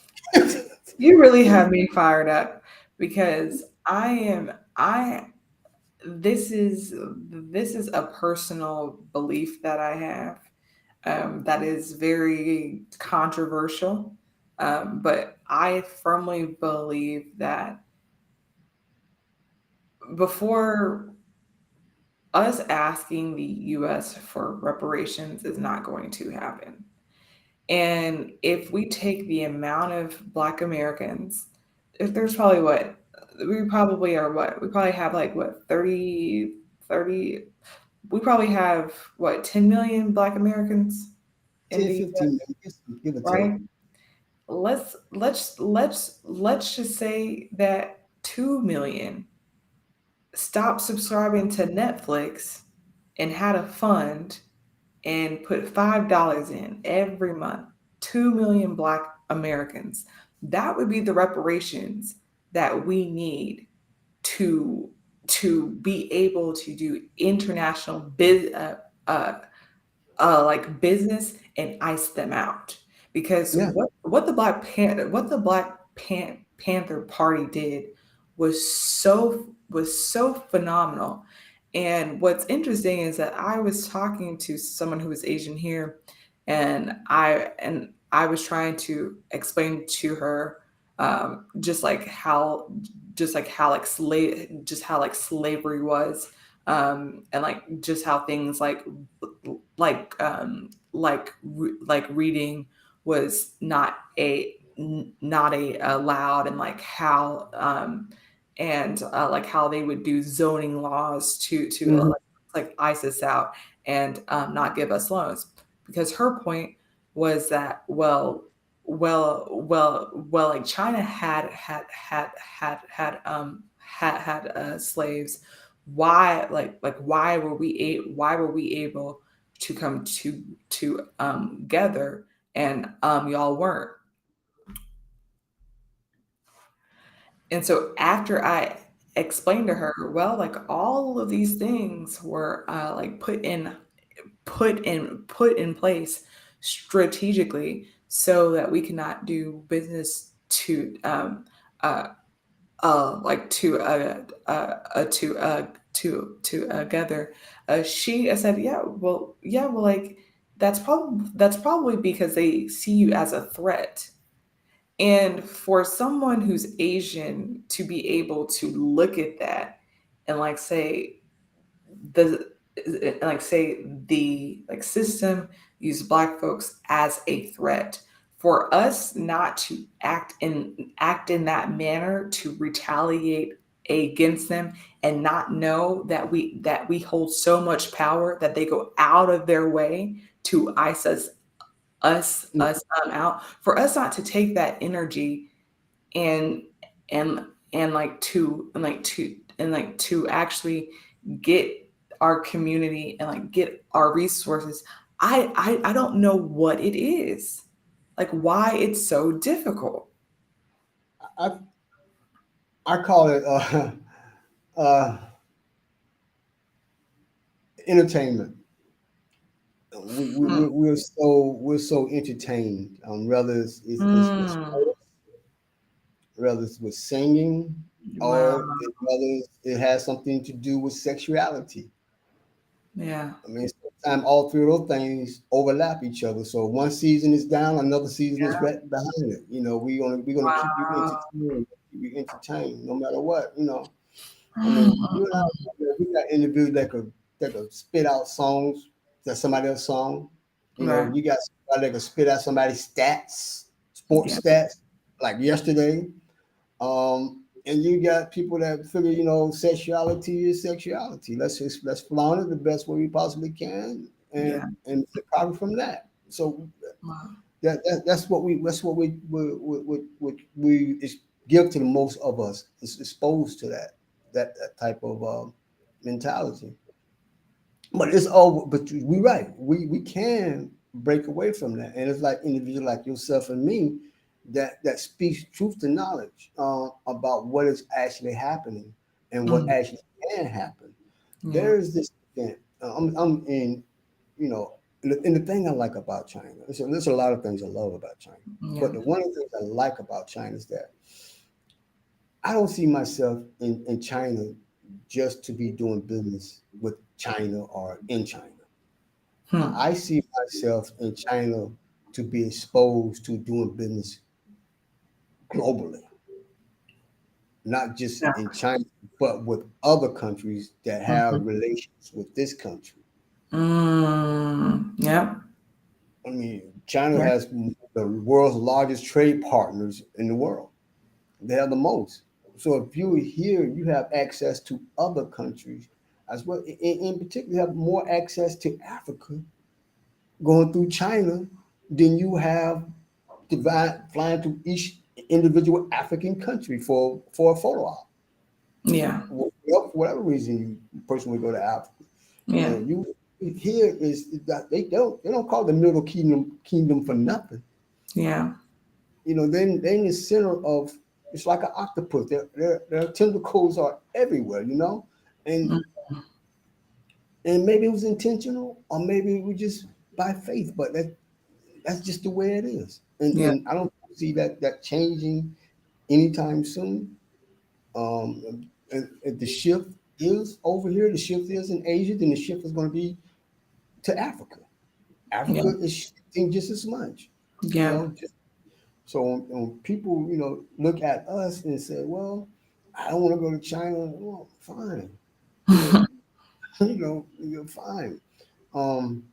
You really have me fired up because I this is this is a personal belief that I have, that is very controversial. But I firmly believe that before us asking the US for reparations is not going to happen. And if we take the amount of Black Americans, if there's probably we probably are we probably have like 30, we probably have 10 million Black Americans in 10, the 15 US, minutes, give or take. right? Let's just say that 2 million stopped subscribing to Netflix and had a fund and put $5 in every month, 2 million Black Americans, that would be the reparations that we need to be able to do international uh, like business and ice them out. Because Yeah, what the Panther Party did was so phenomenal. And what's interesting is that I was talking to someone who was Asian here, and I was trying to explain to her just like how like slavery was, and like just how things like like reading was not a allowed, and like how and like how they would do zoning laws to hmm like ice us out and not give us loans, because her point was that like China had slaves. Why were we able to come to together, and y'all weren't? And so after I explained to her, well, like all of these things were like put in place strategically so that we cannot do business uh, like to together. She I said, yeah, well, like that's probably because they see you as a threat. And for someone who's Asian to be able to look at that and the like say the like system use Black folks as a threat, for us not to act in that manner to retaliate against them, and not know that we hold so much power that they go out of their way to ice us out, for us not to take that energy and and to actually get our community and like get our resources. I don't know what it is, like why it's so difficult. I I call it uh, entertainment. Hmm. We're so entertained. Whether it's with Mm. sports, whether it's with singing, Wow. or whether it has something to do with sexuality. Yeah. I mean, sometimes all three of those things overlap each other. So one season is down, another season is Yeah. right behind it. We're gonna keep you Wow. entertained, keep you entertained, no matter what. I mean, you and I, we got individuals that could spit out songs that somebody else song. Right. You got somebody that could spit out somebody's stats, Yeah. sports stats, like yesterday. And you got people that figure, sexuality is sexuality. Let's flaunt it the best way we possibly can, Yeah. and profit from that. So Wow. that's what we is give to the most of us is exposed to that type of mentality. But it's all. But we right. We can break away from that, and it's like individuals like yourself and me that speaks truth to knowledge about what is actually happening and what Mm. actually can happen. Yeah. There's this event. I'm in. You know, and the thing I like about China. There's a lot of things I love about China, Yeah. but the one of the things I like about China is that I don't see myself in China just to be doing business with China or in China. Hmm. I see myself in China to be exposed to doing business globally, not just Yeah. in China, but with other countries that Mhm. have relations with this country. Mm. Yep. I mean, China Yeah. has the world's largest trade partners in the world. They have the most. So if you're here, you have access to other countries as well. In particular, you have more access to Africa going through China than you have flying to each individual African country for a photo op. Yeah. for whatever reason you personally go to Africa, Yeah. you here is that they don't call it the Middle Kingdom for nothing. Yeah. They're in the center of, it's like an octopus. Their tentacles are everywhere, and Mm. and maybe it was intentional, or maybe it was just by faith, but that's just the way it is, Yeah. and I don't see that changing anytime soon. And the shift is over here. The shift is in Asia. Then the shift is going to be to Africa. Yeah. Africa is shifting just as much, you Yeah. know. So when people, look at us and say, "Well, I don't want to go to China," well, fine, you know, you're fine. Um,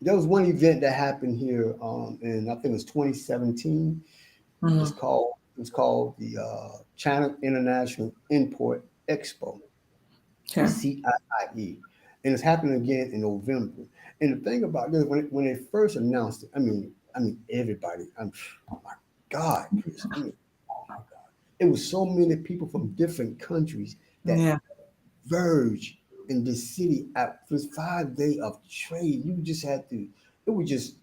there was one event that happened here, and I think it was 2017. Mhm. It was called the China International Import Expo, Okay. CIIE, and it's happening again in November. And the thing about this, when they first announced it, I mean everybody. Oh my God, Chris. Oh my God, it was so many people from different countries that Yeah. verge in this city at this 5 day of trade. You just had to. It was just,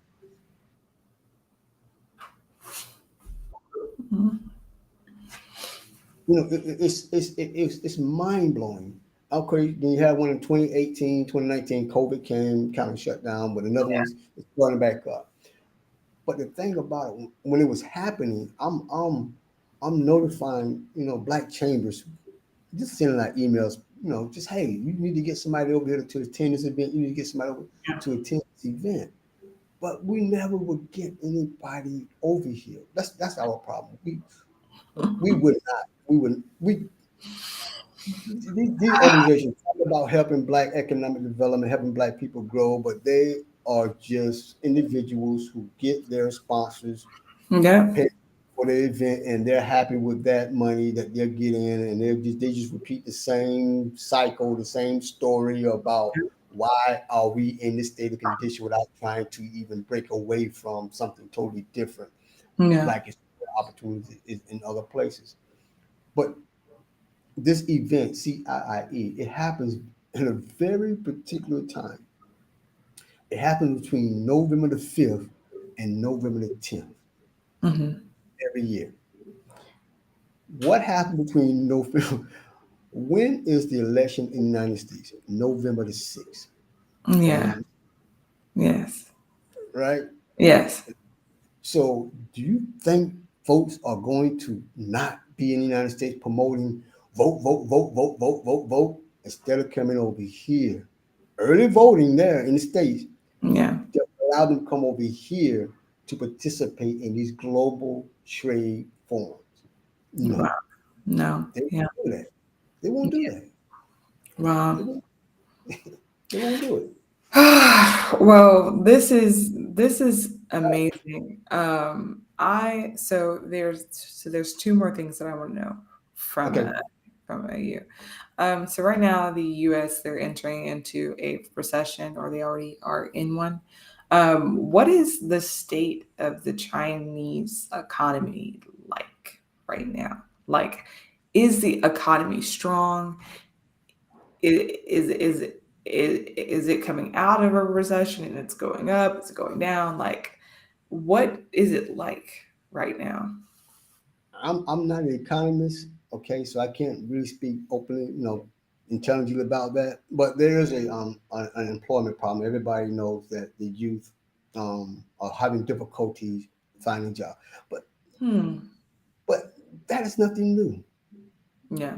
Mhm. it's mind blowing. Okay, then you had one in 2018, 2019. COVID came, kind of shut down, but another one's starting back up. But the thing about it, when it was happening, I'm notifying, black chambers, just sending out emails, just, hey, you need to get somebody over here to attend this event. You need to get somebody over Yeah. to attend this event. But we never would get anybody over here. That's our problem. We would not. We would we these organizations talk about helping black economic development, helping black people grow, but they are just individuals who get their sponsors Yeah. pay for the event, and they're happy with that money that they're getting, and they just repeat the same cycle, the same story about why are we in this state of condition without trying to even break away from something totally different, Yeah. like it's opportunities in other places. But this event, CIIE, it happens in a very particular time. It happens between November the 5th and November the 10th Hmm. every year. What happened between November? When is the election in the United States? November the 6th, if I'm Yeah. not Yes. right. Yes. So, do you think folks are going to not be in the United States promoting vote, vote, vote, vote, vote, vote, vote, instead of coming over here, early voting there in the States, Yeah. to allow them to come over here to participate in these global trade forums? Wow. No, No. they Yeah. won't do that. They won't do that. Wow. They won't, they won't do it. Well, this is amazing. There's two more things that I want to know from Okay. you. So right now the U.S. they're entering into a recession, or they already are in one. What is the state of the Chinese economy like right now? Like, is the economy strong? Is it coming out of a recession and it's going up? Is it going down? Like, what is it like right now? I'm not an economist, okay, so I can't really speak openly, intelligently about that. But there is an employment problem. Everybody knows that the youth are having difficulties finding jobs. But Hmm. but that is nothing new. Yeah.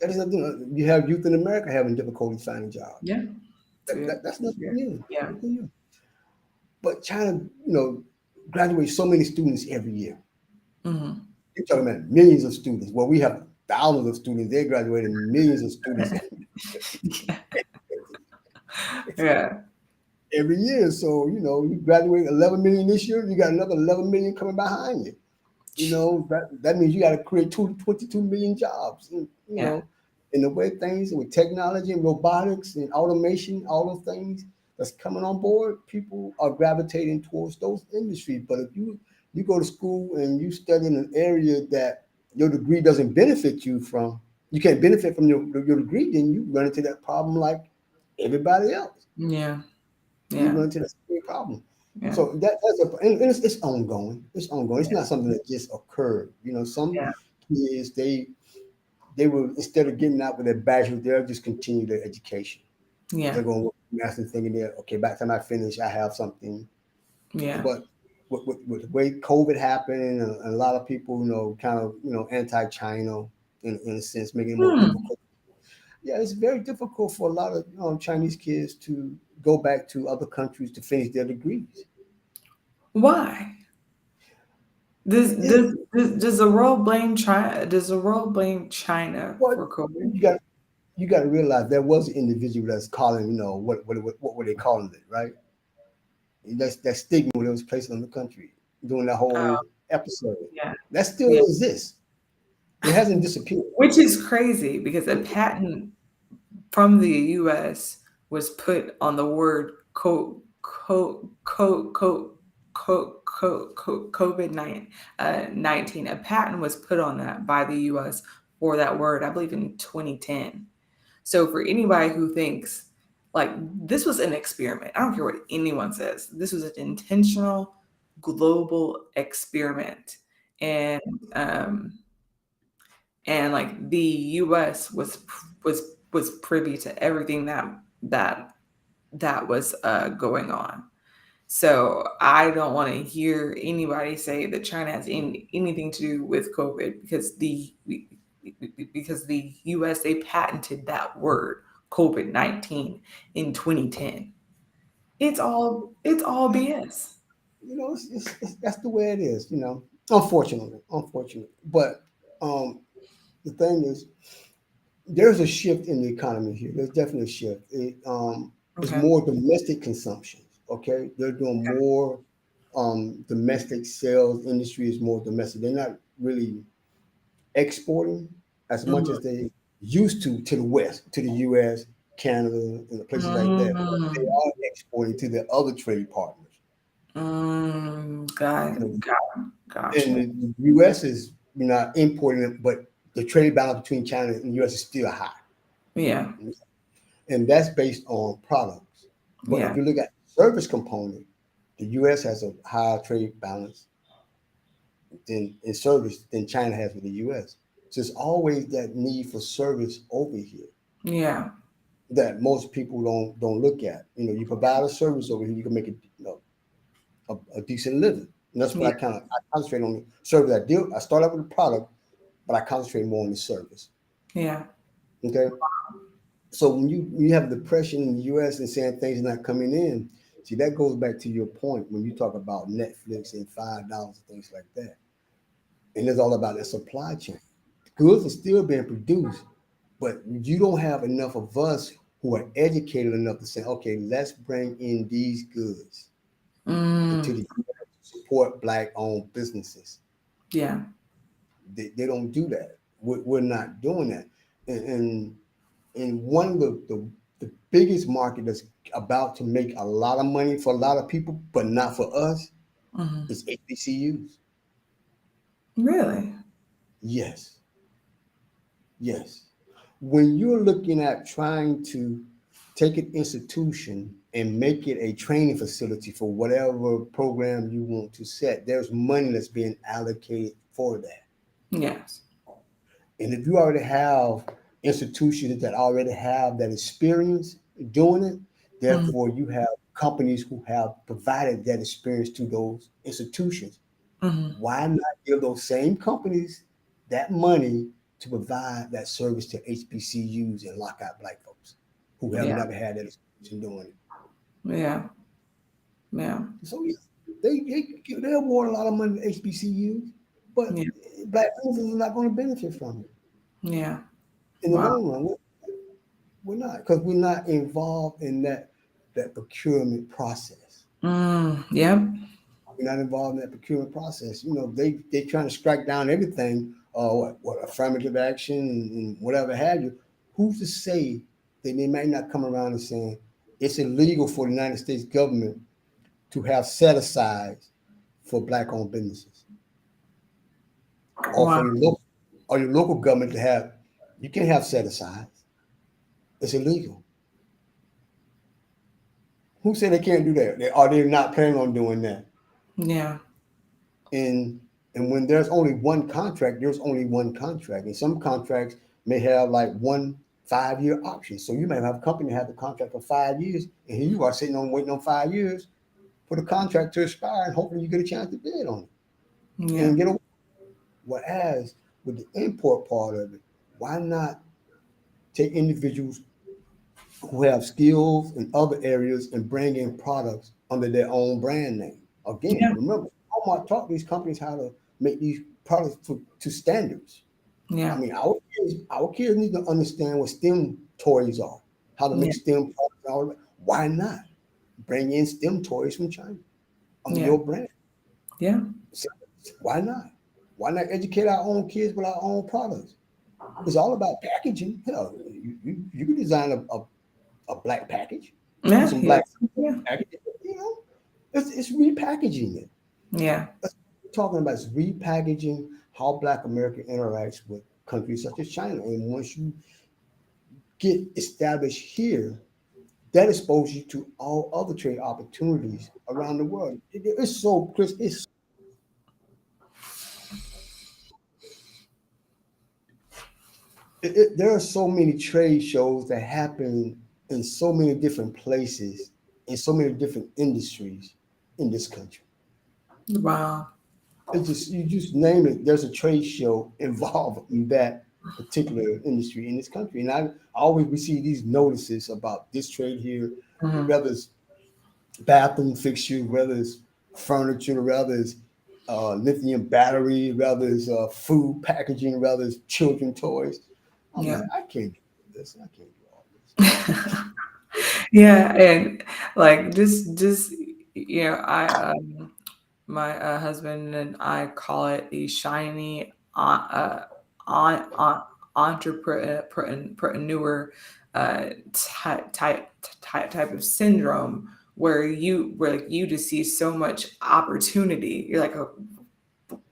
That is nothing. You have youth in America having difficulties finding jobs. Yeah. It's That, good. that that's It's nothing good. new. Yeah. Nothing new. But China, graduates so many students every year. Hmm. You're talking about millions of students. Well, we have thousands of students. They graduated millions of students Yeah. every year. So, you graduate 11 million this year, you got another 11 million coming behind you. That means you got to create 22 million jobs. And, Yeah. in the way things with technology and robotics and automation, all those things that's coming on board, people are gravitating towards those industries. But if you go to school and you study in an area that your degree doesn't benefit you from, You can't benefit from your degree, then you run into that problem like everybody else. Yeah. You Yeah. run into the same problem. Yeah. So that's and it's ongoing. It's ongoing. It's Yeah. not something that just occurred. Some Yeah. kids they will, instead of getting out with their bachelor, they'll just continue their education. They're Yeah. going to work master thinking that okay, by the time I finish, I have something. Yeah. But with the way COVID happened, and a lot of people, kind of, anti-China in a sense, making it more Hmm. difficult. Yeah, it's very difficult for a lot of Chinese kids to go back to other countries to finish their degrees. Why? Does It, does does the world blame China? Does the world blame China what for COVID? you got to realize there was an individual that's calling, what were they calling it, right? That's that stigma that was placed on the country during that whole Oh, episode. yeah. That still Yeah. exists. It hasn't disappeared. Which is crazy because a patent from the US was put on the word COVID-19. A patent was put on that by the US for that word, I believe in 2010. So for anybody who thinks like this was an experiment, I don't care what anyone says, this was an intentional global experiment. And um and like the US was privy to everything that that was going on. So I don't want to hear anybody say that China has anything to do with COVID because the US they patented that word COVID-19 in 2010. It's all BS. That's the way it is. Unfortunately. But um, the thing is, there's a shift in the economy here. There's definitely a shift. It's Okay. more domestic consumption. Okay, they're doing more domestic sales. Industry is more domestic. They're not really exporting as much Mhm. as they used to the West, to the U.S., Canada, and places like that. But they Mm, are exporting to their other trade partners. got You know, gotcha. and the U.S. is not importing it, but the trade balance between China and the U.S. is still high, Yeah. and that's based on products. But if Yeah. you look at the service component, the U.S. has a higher trade balance than in service than China has with the U.S. So it's always that need for service over here Yeah. that most people don't look at. You provide a service over here, you can make it, a decent living. And that's what Yeah. I concentrate on the service. I start out with the product, but I concentrate more on the service. Yeah. Okay. So when you have depression in the US and saying things are not coming in, see that goes back to your point when you talk about Netflix and $5 and things like that. And it's all about the supply chain. Goods are still being produced, but you don't have enough of us who are educated enough to say, okay, let's bring in these goods into Mm, the US to support black owned businesses. yeah. They don't do that. We're not doing that. And one of the biggest market that's about to make a lot of money for a lot of people, but not for us, Hmm. is HBCUs. Really? Yes, yes. When you're looking at trying to take an institution and make it a training facility for whatever program you want to set, there's money that's being allocated for that. Yes. And if you already have institutions that already have that experience doing it, Hmm. therefore you have companies who have provided that experience to those institutions. Hmm. Why not give those same companies that money to provide that service to HBCUs and lock out black folks who have Yeah. never had that experience in doing it? Yeah. Yeah. So yeah, they award a lot of money to HBCUs, but Yeah. black businesses are not going to benefit from it Yeah. in the Wow. long run. We're not, because we're not involved in that procurement process. Yep. We're not involved in that procurement process. They trying to strike down everything. What affirmative action and whatever have you. Who's to say that they might not come around and saying it's illegal for the United States government to have set asides for black-owned businesses, or Wow. for your local government to have You can't have set asides. It's illegal. Who said they can't do that? Are they not planning on doing that? Yeah. And and when there's only one contract, there's only one contract. And some contracts may have like 1 5 year option. So you may have a company have the contract for 5 years, and here you are sitting on waiting on 5 years for the contract to expire, and hopefully you get a chance to bid on it Yeah. and get away. Whereas with the import part of it, why not take individuals who have skills in other areas and bring in products under their own brand name? Again, Yeah. remember, Walmart taught these companies how to make these products to standards. I Yeah. mean, our kids need to understand what STEM toys are, how to make Yeah. STEM products. And all that. Why not bring in STEM toys from China under Yeah. your brand? Yeah. So, why not? Why not educate our own kids with our own products? It's all about packaging. Hell, you can design a black package with Yeah. some black Yes. Yeah. packaging. You know, it's repackaging it. Yeah. That's what we're talking about. Is repackaging how Black America interacts with countries such as China. And once you get established here, that exposes you to all other trade opportunities around the world. It's so, Chris. There are so many trade shows that happen in so many different places in so many different industries in this country. Wow. It's just you just name it. There's a trade show involved in that particular industry in this country, and I always receive these notices about this trade here, Hmm. whether it's bathroom fixtures, whether it's furniture, whether it's lithium battery, whether it's food packaging, whether it's children toys. I'm Yeah. like, I can't do this. I can't do all this. Yeah. And like just I my husband and I call it the shiny on entrepreneur type of syndrome where like you just see so much opportunity. You're like, oh,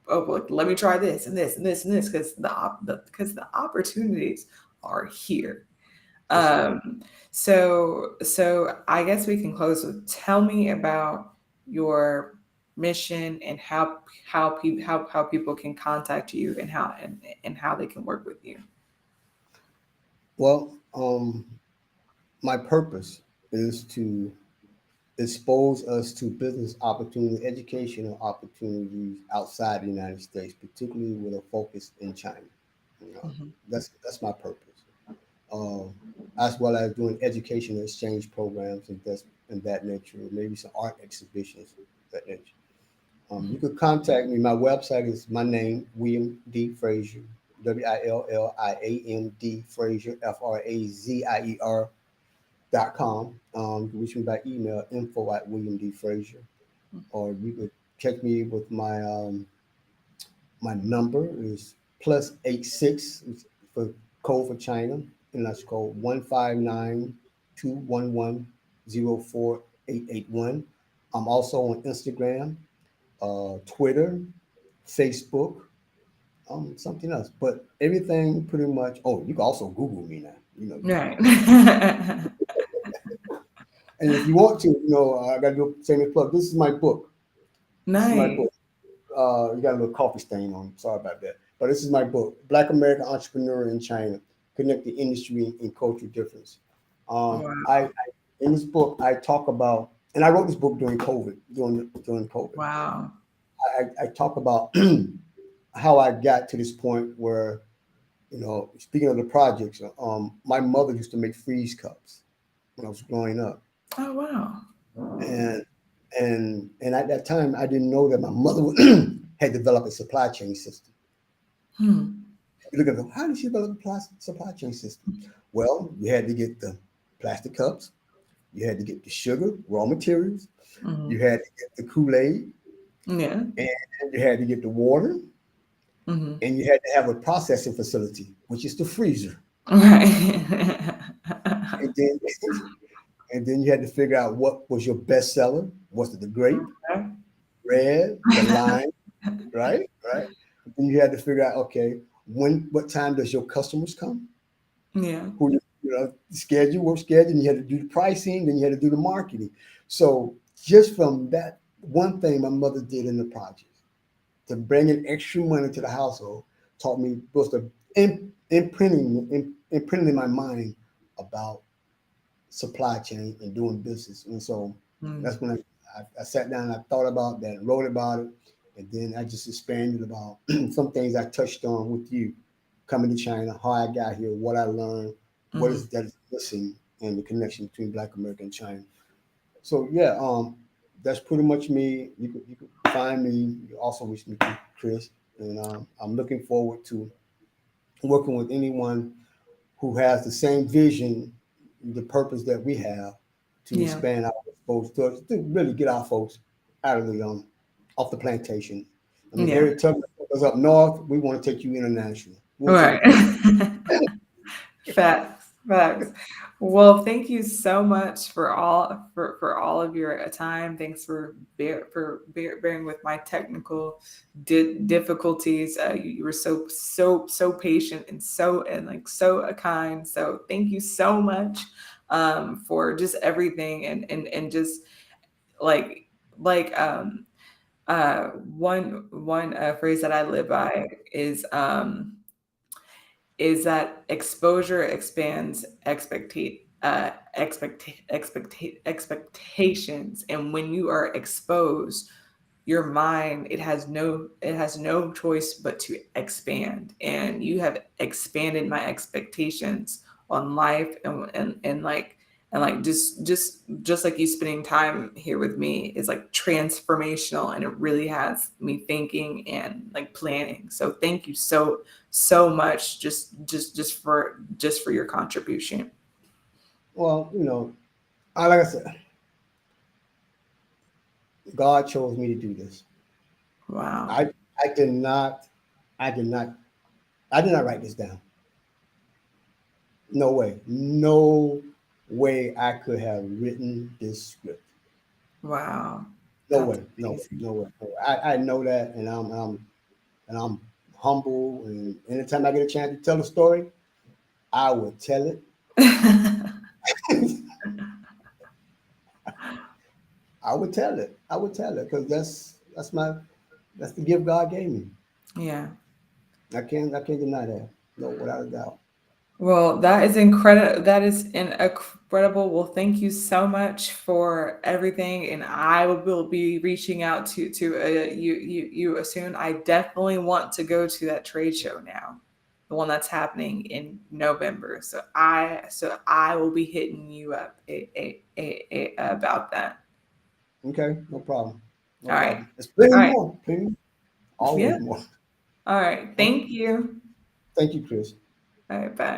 look, let me try this and this and this and this because the opportunities are here. Yes, sir. Um, so I guess we can close with tell me about your mission and how people can contact you and how they can work with you. Well, my purpose is to expose us to business opportunity, educational opportunities outside the United States, particularly with a focus in China. You know, Mhm. that's my purpose. Um, as well as doing educational exchange programs and that nature, maybe some art exhibitions of that nature. You could contact me. My website is my name, William D. Frazier, WILLIAMD Frazier, FRAZIER.com. You can reach me by email, info at William D. Frazier, or you could check me with my number is +86 for code for China, and that's code 159-211-04-881. I'm also on Instagram, Twitter, Facebook, something else, but everything pretty much. Oh, you can also Google me now. You can Right. Google. And if you want to, I got to do same plug. This is my book. This is my Nice. book. You got a little coffee stain on. Sorry about that. But this is my book, Black American Entrepreneur in China: Connect the Industry and Culture Difference. Wow. In this book I talk about, and I wrote this book during COVID. During COVID, Wow. I talk about how I got to this point where, speaking of the projects, my mother used to make freeze cups when I was growing up, Oh wow. and and at that time I didn't know that my mother had developed a supply chain system. Hmm. You look at them, how did she develop a supply chain system? Well, you had to get the plastic cups, you had to get the sugar, raw materials, Hmm. you had to get the Kool-Aid, Yeah. and you had to get the water, Hmm. and you had to have a processing facility, which is the freezer. Right. And then and then you had to figure out what was your bestseller. Was it the grape, red, the lime, right? Right. Then you had to figure out, okay, what time does your customers come? Yeah. who schedule, work schedule, and you had to do the pricing, then you had to do the marketing. So just from that one thing my mother did in the project to bring in extra money to the household taught me was the imprinting in my mind about supply chain and doing business. And so Mm. that's when I sat down and I thought about that, wrote about it, and then I just expanded about some things I touched on with you coming to China, how I got here, what I learned, what Mm. is that is missing, and the connection between Black America and China. So yeah, that's pretty much me. You could find me. You can also reach me through Chris, and I'm looking forward to working with anyone who has the same vision, the purpose that we have to Yeah. expand our folks to really get our folks out of the off the plantation. I mean, Yeah. Harriet Tubman took us up north. We want to take you international. We want to take Right. you global. Facts, facts. Well, thank you so much for all of your time. Thanks for bearing with my technical difficulties. You were so patient and so kind. So thank you so much for just everything and just like like um one phrase that I live by is that exposure expands expectations, and when you are exposed, your mind it has no choice but to expand, and you have expanded my expectations on life and just like you spending time here with me is like transformational, and it really has me thinking and like planning. So thank you so much just for your contribution. Well, like I said, God chose me to do this. Wow. I I did not I did not I did not write this down. No way. No way I could have written this script. Wow. No That's way. No way. amazing. No way. No way. I know that, and I'm humble. And anytime I get a chance to tell a story, I will tell it. I would tell it. I would tell it because that's the gift God gave me. Yeah. I can't deny that. No, without a doubt. Well, that is incredible. That is incredible. Well, thank you so much for everything, and I will be reaching out to you soon. I definitely want to go to that trade show now, the one that's happening in November. So I will be hitting you up about that. Okay, no problem. No All right, problem. There's plenty all right, more. Plenty, yeah, always more. all right. Okay. Thank you. Thank you, Chris. All right, bye.